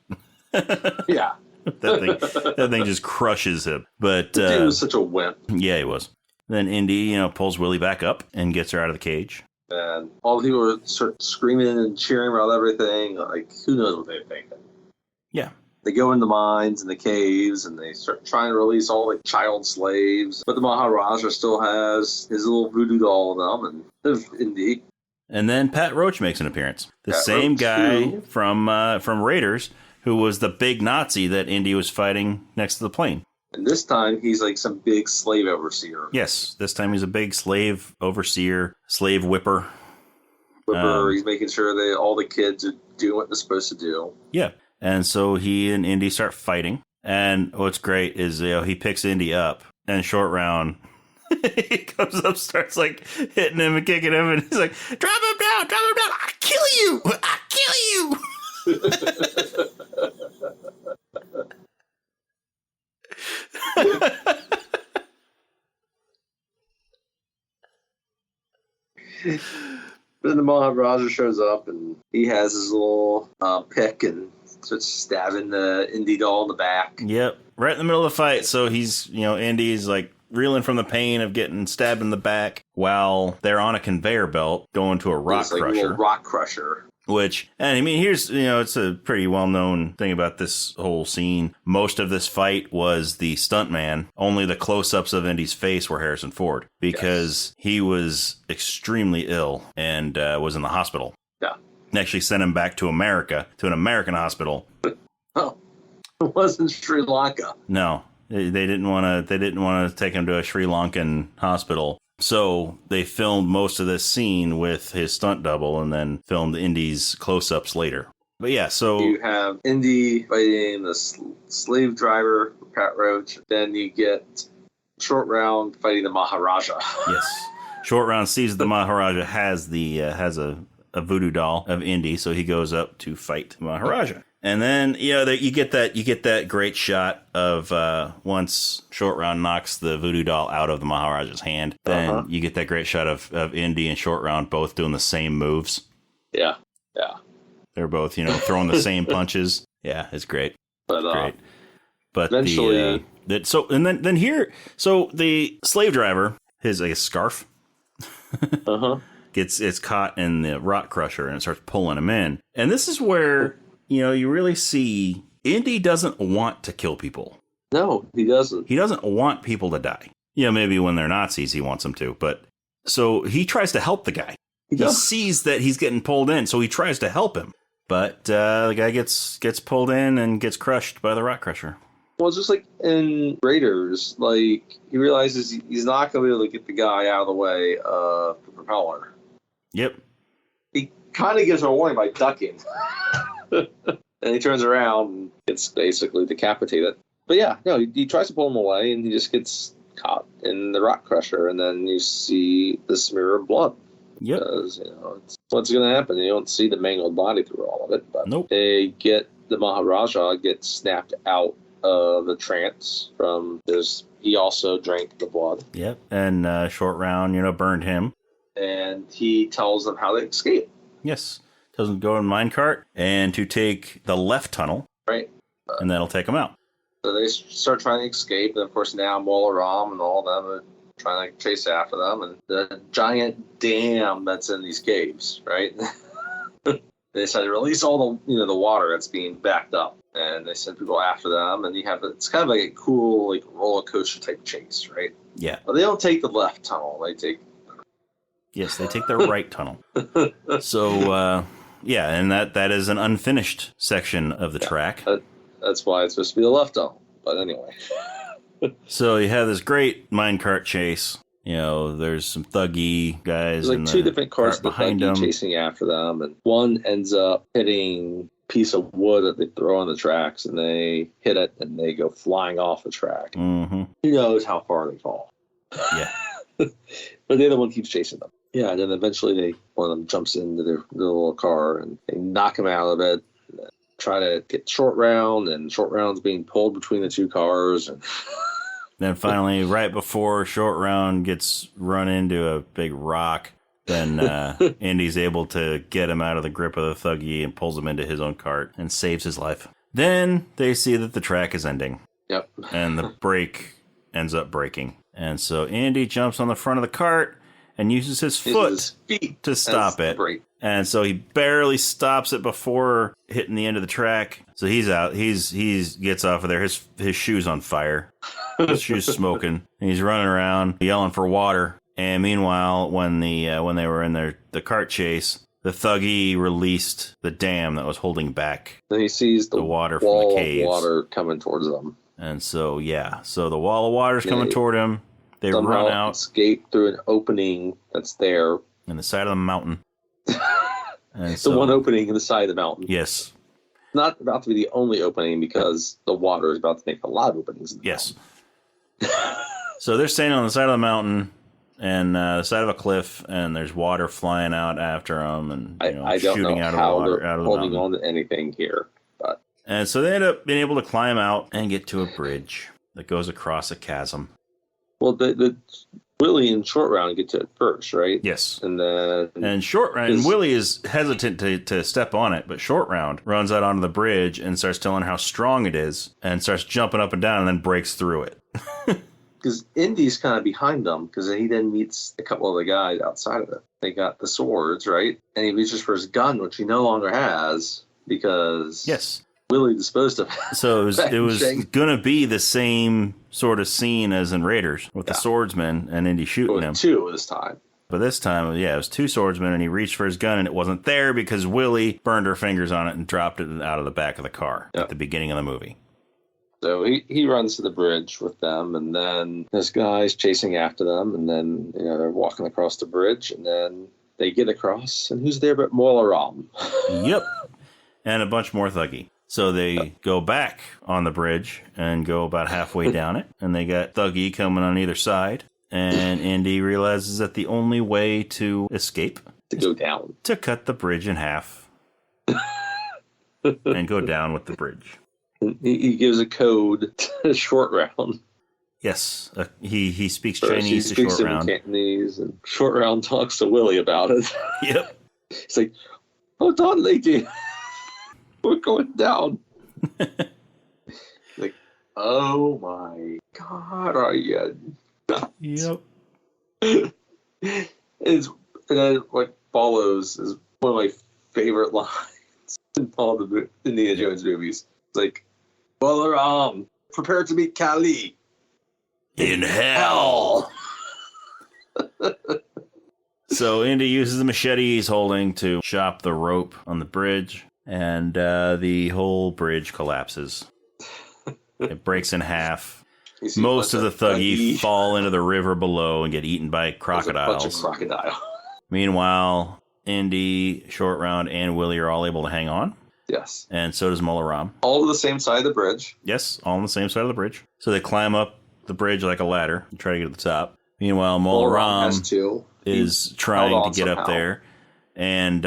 Yeah. That thing just crushes him. But the dude was such a wimp. Yeah, he was. Then Indy, pulls Willie back up and gets her out of the cage. And all the people start screaming and cheering about everything. Like, who knows what they're thinking? Yeah. They go in the mines and the caves, and they start trying to release all the child slaves. But the Maharaja still has his little voodoo doll of them, and Indy. And then Pat Roach makes an appearance. The same guy from Raiders, who was the big Nazi that Indy was fighting next to the plane. And this time, he's like some big slave overseer. Yes, this time he's a big slave overseer, slave whipper. He's making sure that all the kids are doing what they're supposed to do. Yeah, and so he and Indy start fighting. And what's great is he picks Indy up, and short round, he comes up, starts like hitting him and kicking him, and he's like, drop him down, I'll kill you, I'll kill you. Then the Maharaja shows up, and he has his little pick and starts stabbing the Indy doll in the back. Yep, right in the middle of the fight. So he's, Indy's like reeling from the pain of getting stabbed in the back while they're on a conveyor belt going to a rock crusher. A little rock crusher. Which, and I mean, here's, it's a pretty well-known thing about this whole scene. Most of this fight was the stuntman. Only the close-ups of Indy's face were Harrison Ford because he was extremely ill and was in the hospital. Yeah. And actually sent him back to America, to an American hospital. Oh, it wasn't Sri Lanka. No, they didn't want to take him to a Sri Lankan hospital. So they filmed most of this scene with his stunt double and then filmed Indy's close-ups later. But yeah, so... You have Indy fighting the slave driver, Pat Roach. Then you get Short Round fighting the Maharaja. Yes. Short Round sees the Maharaja has a voodoo doll of Indy, so he goes up to fight the Maharaja. And then, you get that great shot of once Short Round knocks the voodoo doll out of the Maharaja's hand, then you get that great shot of Indy and Short Round both doing the same moves. Yeah. They're both, throwing the same punches. Yeah, it's great. But great. But eventually, so the slave driver, his scarf, it's caught in the rock crusher and it starts pulling him in. And this is where you really see Indy doesn't want to kill people. No, he doesn't. He doesn't want people to die. Maybe when they're Nazis, he wants them to. But so he tries to help the guy. He sees that he's getting pulled in, so he tries to help him. But the guy gets pulled in and gets crushed by the rock crusher. Well, it's just like in Raiders, he realizes he's not going to be able to get the guy out of the way of the propeller. Yep. He kind of gives him a warning by ducking. And he turns around and gets basically decapitated. But yeah, no, he tries to pull him away and he just gets caught in the rock crusher. And then you see the smear of blood. Yep. Because, it's what's going to happen. You don't see the mangled body through all of it. But nope. The Maharaja gets snapped out of the trance from this. He also drank the blood. Yep. And Short Round, burned him. And he tells them how to escape. Yes. Tells them to go in minecart and to take the left tunnel. Right. And that'll take them out. So they start trying to escape. And of course now Molaram and all them are trying to chase after them. And the giant dam that's in these caves, right? They decided to release all the the water that's being backed up. And they send people after them. And it's kind of like a cool roller coaster type chase, right? Yeah. But they don't take the left tunnel. They take Yes, they take the right tunnel. So, yeah, and that is an unfinished section of the track. That's why it's supposed to be the left tunnel. But anyway. So you have this great minecart chase. You know, there's some thuggy guys. There's like two different carts behind them chasing after them, and one ends up hitting a piece of wood that they throw on the tracks, and they hit it, and they go flying off the track. Mm-hmm. Who knows how far they fall? Yeah. But the other one keeps chasing them. Yeah, and then eventually one of them jumps into their little car, and they knock him out of it. Try to get Short Round, and Short Round's being pulled between the two cars, and then finally, right before Short Round gets run into a big rock, then Indy's able to get him out of the grip of the thuggy and pulls him into his own cart and saves his life. Then they see that the track is ending. Yep. And the brake ends up breaking. And so Indy jumps on the front of the cart and uses his foot to stop it. And so he barely stops it before hitting the end of the track. So he's out. He's gets off of there. His shoe's on fire. His shoe's smoking. And he's running around yelling for water. And meanwhile, when they were in the cart chase, the thuggy released the dam that was holding back. Then he sees the water from wall the caves. Of water coming towards them. And so the wall of water's coming toward him. They run out, escape through an opening that's there in the side of the mountain. And the one opening in the side of the mountain. Yes. Not about to be the only opening because the water is about to make a lot of openings. Yes. So they're standing on the side of the mountain and the side of a cliff, and there's water flying out after them, and I don't shooting know out how of the water, they're out of the holding mountain. on to anything here. And so they end up being able to climb out and get to a bridge that goes across a chasm. Well, the Willie and Short Round get to it first, right? Yes. And then and Willie is hesitant to step on it, but Short Round runs out onto the bridge and starts telling how strong it is and starts jumping up and down and then breaks through it. Because Indy's kind of behind them because he then meets a couple of the guys outside of it. They got the swords, right? And he reaches for his gun, which he no longer has because Willie disposed of it. So it was going to be the same sort of scene as in Raiders with the swordsman and Indy shooting him. Two this time. But this time, it was two swordsmen, and he reached for his gun, and it wasn't there because Willie burned her fingers on it and dropped it out of the back of the car at the beginning of the movie. So he runs to the bridge with them, and then this guy's chasing after them, and then they're walking across the bridge, and then they get across, and who's there but Molaram? Yep, and a bunch more thuggy. So they go back on the bridge and go about halfway down it, and they got thuggy coming on either side, and Indy realizes that the only way to escape to go down, to cut the bridge in half and go down with the bridge. He gives a code to Short Round. Yes, he speaks Chinese to Short Round. Cantonese, and Short Round talks to Willie about it. Yep. He's like, "Hold on, lady, we're going down." Like, oh my God, are you nuts? Yep. And then what follows is one of my favorite lines in all the Indiana Jones movies. It's like, Balaram, prepare to meet Kali. In hell. So Indy uses the machete he's holding to chop the rope on the bridge, and the whole bridge collapses. It breaks in half. Most of the thuggy fall into the river below and get eaten by crocodiles. A bunch of crocodile. Meanwhile, Indy, Short Round, and Willie are all able to hang on. Yes. And so does Molaram. All on the same side of the bridge. Yes, all on the same side of the bridge. So they climb up the bridge like a ladder and try to get to the top. Meanwhile, Molaram is trying to get up there. And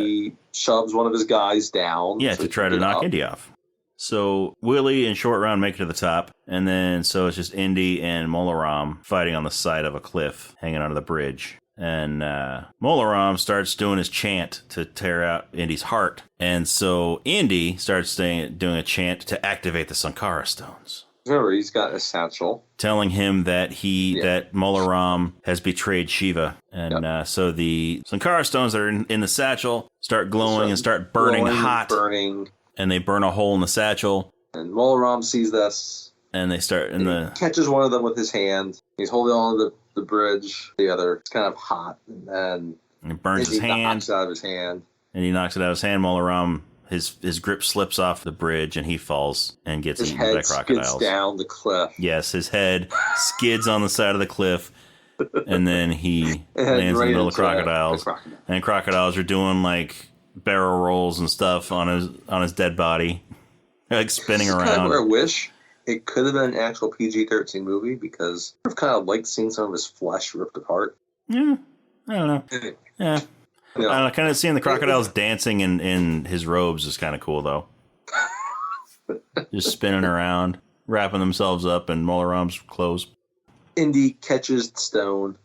he shoves one of his guys down. Yeah, to try to knock Indy off. So Willie and Short Round make it to the top. And then so it's just Indy and Molaram fighting on the side of a cliff, hanging onto the bridge. And Molaram starts doing his chant to tear out Indy's heart. And so Indy starts doing a chant to activate the Sankara stones. Remember, he's got a satchel. Telling him that that Molaram has betrayed Shiva. And so the Sankara stones that are in the satchel start glowing and start burning hot. And they burn a hole in the satchel. And Molaram sees this. And they start catches one of them with his hand. He's holding on to the the bridge together. It's kind of hot, and then And it burns his hand. Knocks it out of his hand. And he knocks it out of his hand. Molaram, his grip slips off the bridge, and he falls and gets eaten by crocodiles. His head skids down the cliff. Yes, his head skids on the side of the cliff, and then he lands in the middle of crocodiles. And crocodiles are doing like barrel rolls and stuff on his dead body, like spinning around. Kind of where I wish it could have been an actual PG-13 movie, because I've kind of liked seeing some of his flesh ripped apart. Yeah, I don't know. Yeah. I don't know, kind of seeing the crocodiles dancing in his robes is kind of cool, though. Just spinning around, wrapping themselves up in Molaram's clothes. Indy catches the stone.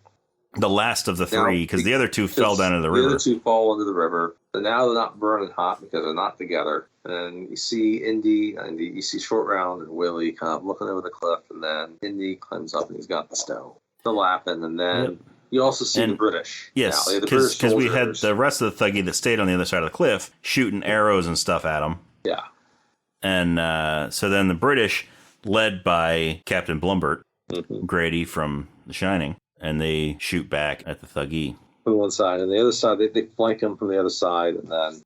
The last of the three, because the other two fell down into the river. The other two fall into the river. So now they're not burning hot because they're not together. And you see Indy, and you see Short Round and Willie kind of looking over the cliff, and then Indy climbs up and he's got the stone. They're laughing, and then you also see the British. Yes, because we had the rest of the Thuggee that stayed on the other side of the cliff shooting arrows and stuff at them. Yeah. And so then the British, led by Captain Blumbert, Grady from The Shining, and they shoot back at the Thuggee. From one side, and the other side, they flank him from the other side, and then,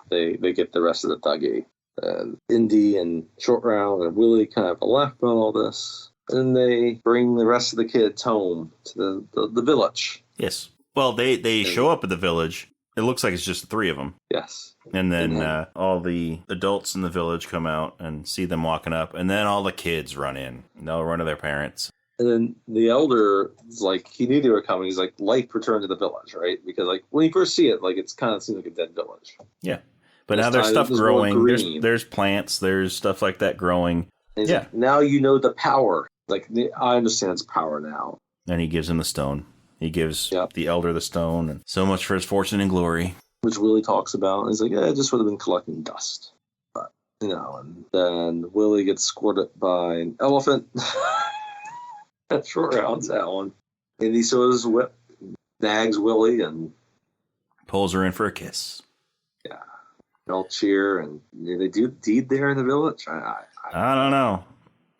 they get the rest of the Thuggee. And Indy and Short Round and Willie kind of left about all this. And they bring the rest of the kids home to the village. Yes. Well, they show up at the village. It looks like it's just the three of them. Yes. And then all the adults in the village come out and see them walking up. And then all the kids run in. And they'll run to their parents. And then the elder is like, he knew they were coming. He's like, life returned to the village, right? Because like when you first see it, like it's kind of seems like a dead village. Yeah. But now there's stuff growing. There's plants. There's stuff like that growing. Like, now you know the power. Like, I understand its power now. And he gives him the stone. He gives the elder the stone. And so much for his fortune and glory. Which Willie talks about. And he's like, it just would have been collecting dust. But, and then Willie gets squirted by an elephant. Short Round's that one. And he sort of nags Willie and pulls her in for a kiss. Yeah. They'll cheer. And they do deed there in the village? I don't know.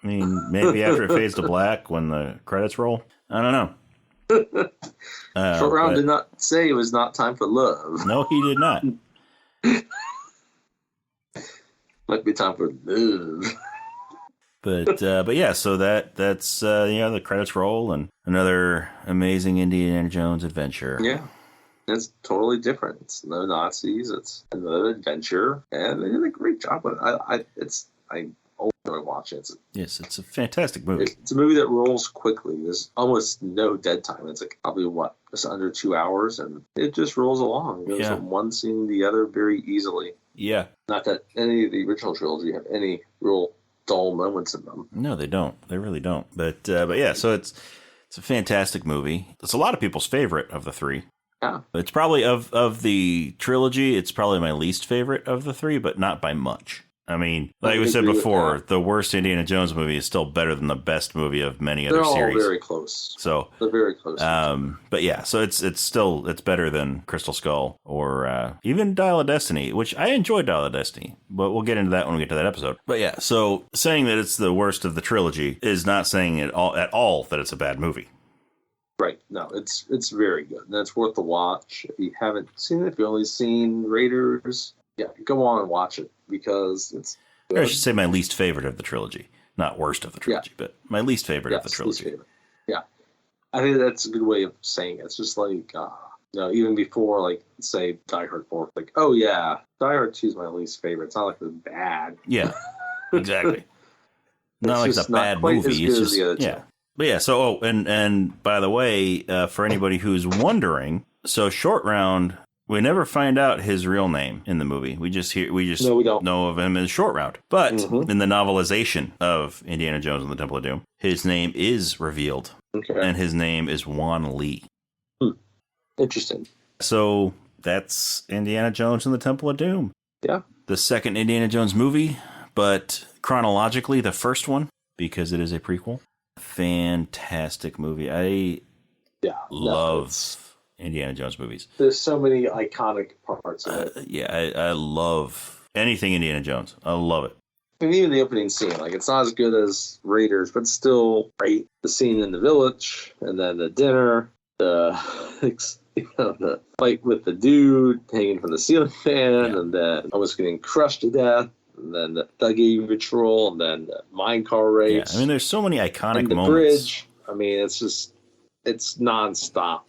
I mean, maybe after it fades to black when the credits roll. I don't know. Short Round did not say it was not time for love. No, he did not. Might be time for love. But yeah, so that's the credits roll and another amazing Indiana Jones adventure. Yeah. It's totally different. It's no Nazis. It's another adventure, and they did a great job with it. I enjoy watching it. It's a fantastic movie. It's a movie that rolls quickly. There's almost no dead time. It's like probably just under 2 hours, and it just rolls along. It goes from one scene to the other very easily. Yeah. Not that any of the original trilogy have any real dull moments in them. No, they don't. They really don't. But yeah, so it's a fantastic movie. It's a lot of people's favorite of the three. Yeah. It's probably of the trilogy, it's probably my least favorite of the three, but not by much. I mean, like we said before, the worst Indiana Jones movie is still better than the best movie of many other series. They're all very close. So they're very close. But yeah, so it's better than Crystal Skull or even Dial of Destiny, which I enjoyed Dial of Destiny, but we'll get into that when we get to that episode. But yeah, so saying that it's the worst of the trilogy is not saying at all that it's a bad movie. Right. No, it's very good. And it's worth the watch. If you haven't seen it, if you've only seen Raiders, go on and watch it because it's good. Or I should say my least favorite of the trilogy. Not worst of the trilogy, but my least favorite of the trilogy. Yeah. I think that's a good way of saying it. It's just like, even before, like, say, Die Hard 4, like, oh yeah, Die Hard 2 is my least favorite. It's not like it's bad. Yeah, exactly. Not like it's a bad movie. It's just, But yeah, so, and by the way, for anybody who's wondering, so Short Round, we never find out his real name in the movie. We just know of him as Short Round. But in the novelization of Indiana Jones and the Temple of Doom, his name is revealed. Okay. And his name is Juan Lee. Interesting. So that's Indiana Jones and the Temple of Doom. Yeah. The second Indiana Jones movie, but chronologically the first one, because it is a prequel. Fantastic movie. I love Indiana Jones movies. There's so many iconic parts of it. I love anything Indiana Jones. I love it. And even the opening scene, like, it's not as good as Raiders, but still great. The scene in the village, and then the dinner, the the fight with the dude hanging from the ceiling fan, and then almost getting crushed to death, and then the Thuggy patrol, and then the mine car race. Yeah, I mean, there's so many iconic and the moments. Bridge. I mean, it's nonstop.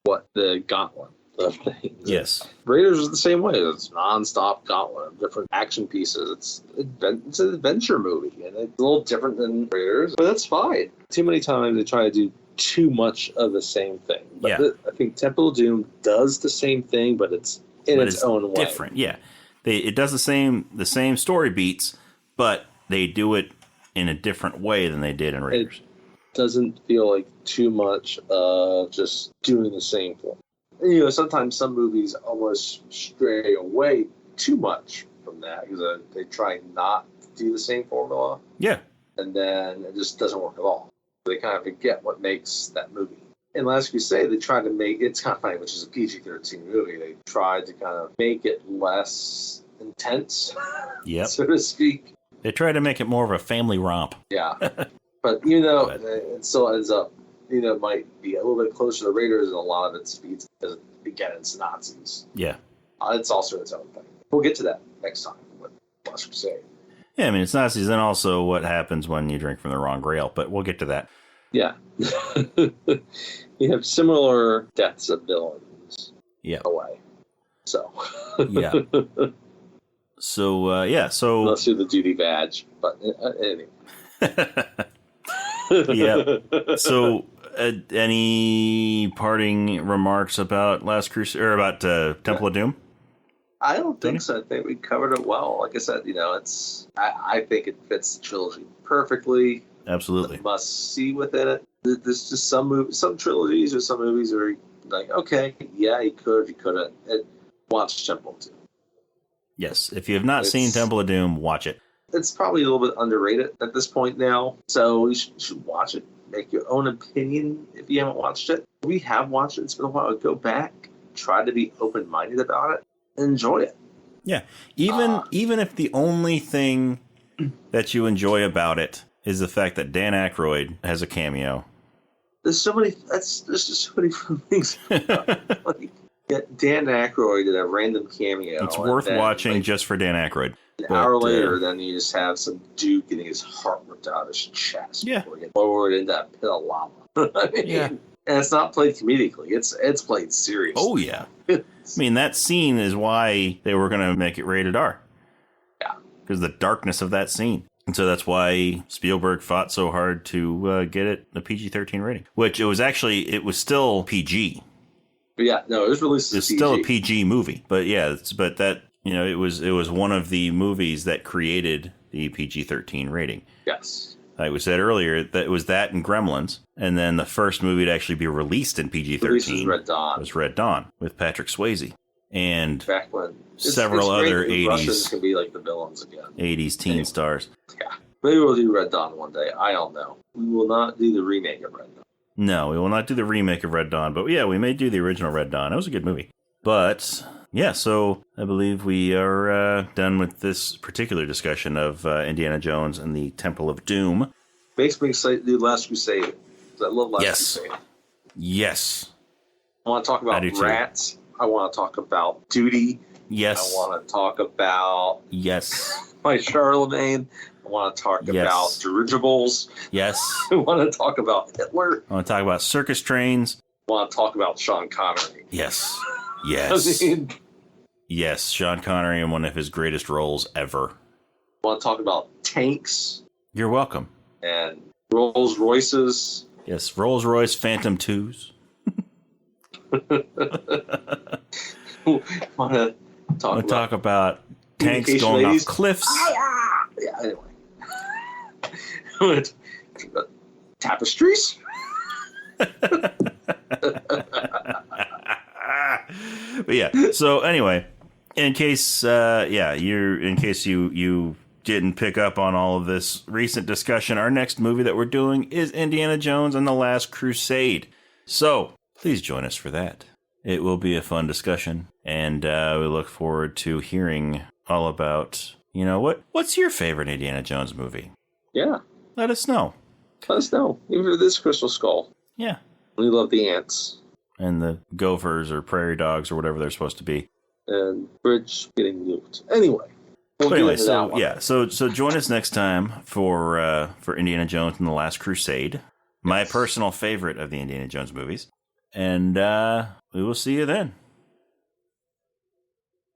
What the gauntlet of things. Yes. Raiders is the same way. It's nonstop gauntlet of different action pieces. It's an adventure movie, and it's a little different than Raiders, but that's fine. Too many times they try to do too much of the same thing. But I think Temple of Doom does the same thing, but it's in its own way. Different, yeah. It does the same story beats, but they do it in a different way than they did in Raiders. It doesn't feel like too much of just doing the same thing. You know, sometimes some movies almost stray away too much from that because they try not to do the same formula. Yeah. And then it just doesn't work at all. They kind of forget what makes that movie. In Last Crusade, they tried to make it's kind of funny, which is a PG-13 movie. They tried to kind of make it less intense, so to speak. They tried to make it more of a family romp. Yeah. But even though it still ends up, might be a little bit closer to Raiders in a lot of its beats because, again, it's Nazis. Yeah. It's also its own thing. We'll get to that next time with Last Crusade. Yeah, I mean, it's Nazis and also what happens when you drink from the wrong grail, but we'll get to that. Yeah. You have similar deaths of villains away. So. Yeah. So, so... Unless you're the duty badge, but anyway. Yeah. So, any parting remarks about Last Crusade, or about Temple of Doom? I don't think so. I think we covered it well. Like I said, I think it fits the trilogy perfectly. Absolutely. Must see within it. There's just some trilogies or some movies are like, okay, yeah, you couldn't. Watch Temple of Doom. Yes, if you have not seen Temple of Doom, watch it. It's probably a little bit underrated at this point now, so you should watch it. Make your own opinion if you haven't watched it. We have watched it. It's been a while. Go back, try to be open-minded about it, and enjoy it. Yeah, even if the only thing that you enjoy about it is the fact that Dan Aykroyd has a cameo. There's just so many fun things. Like, Dan Aykroyd did a random cameo. It's worth watching just for Dan Aykroyd. An hour later, then you just have some dude getting his heart ripped out of his chest. Yeah. Before he gets lowered into that pit of lava. I mean, and it's not played comedically. It's played seriously. Oh, yeah. I mean, that scene is why they were going to make it rated R. Yeah. Because of the darkness of that scene. And so that's why Spielberg fought so hard to get it a PG-13 rating. Which it was still PG. But yeah, no, it was released as It's still a PG movie. But yeah, it was one of the movies that created the PG-13 rating. Yes. Like we said earlier, that it was that and Gremlins. And then the first movie to actually be released in PG-13 was Red Dawn with Patrick Swayze. And back when several other 80s. Russians can be like the villains again. 80s teen stars. Yeah. Maybe we'll do Red Dawn one day. I don't know. We will not do the remake of Red Dawn. No, we will not do the remake of Red Dawn. But yeah, we may do the original Red Dawn. It was a good movie. But yeah, so I believe we are done with this particular discussion of Indiana Jones and the Temple of Doom. Makes me excited to do Last Crusade. I love Last Crusade. Yes. I want to talk about rats. I want to talk about duty. Yes. I want to talk about my Charlemagne. I want to talk about dirigibles. Yes. I want to talk about Hitler. I want to talk about circus trains. I want to talk about Sean Connery. Yes. Yes. I mean, yes, Sean Connery in one of his greatest roles ever. I want to talk about tanks. You're welcome. And Rolls Royces. Yes, Rolls Royce Phantom 2s. Want to talk about tanks going off cliffs. Yeah, anyway. Tapestries. But yeah, so anyway, in case you didn't pick up on all of this recent discussion, our next movie that we're doing is Indiana Jones and the Last Crusade. So please join us for that. It will be a fun discussion, and we look forward to hearing all about You know what? What's your favorite Indiana Jones movie? Yeah. Let us know. Let us know. Even for this Crystal Skull. Yeah. We love the ants. And the gophers or prairie dogs or whatever they're supposed to be. And Bridge getting nuked. Anyway. We'll But anyway, get into that one. yeah, so join us next time for Indiana Jones and the Last Crusade, my personal favorite of the Indiana Jones movies, and we will see you then.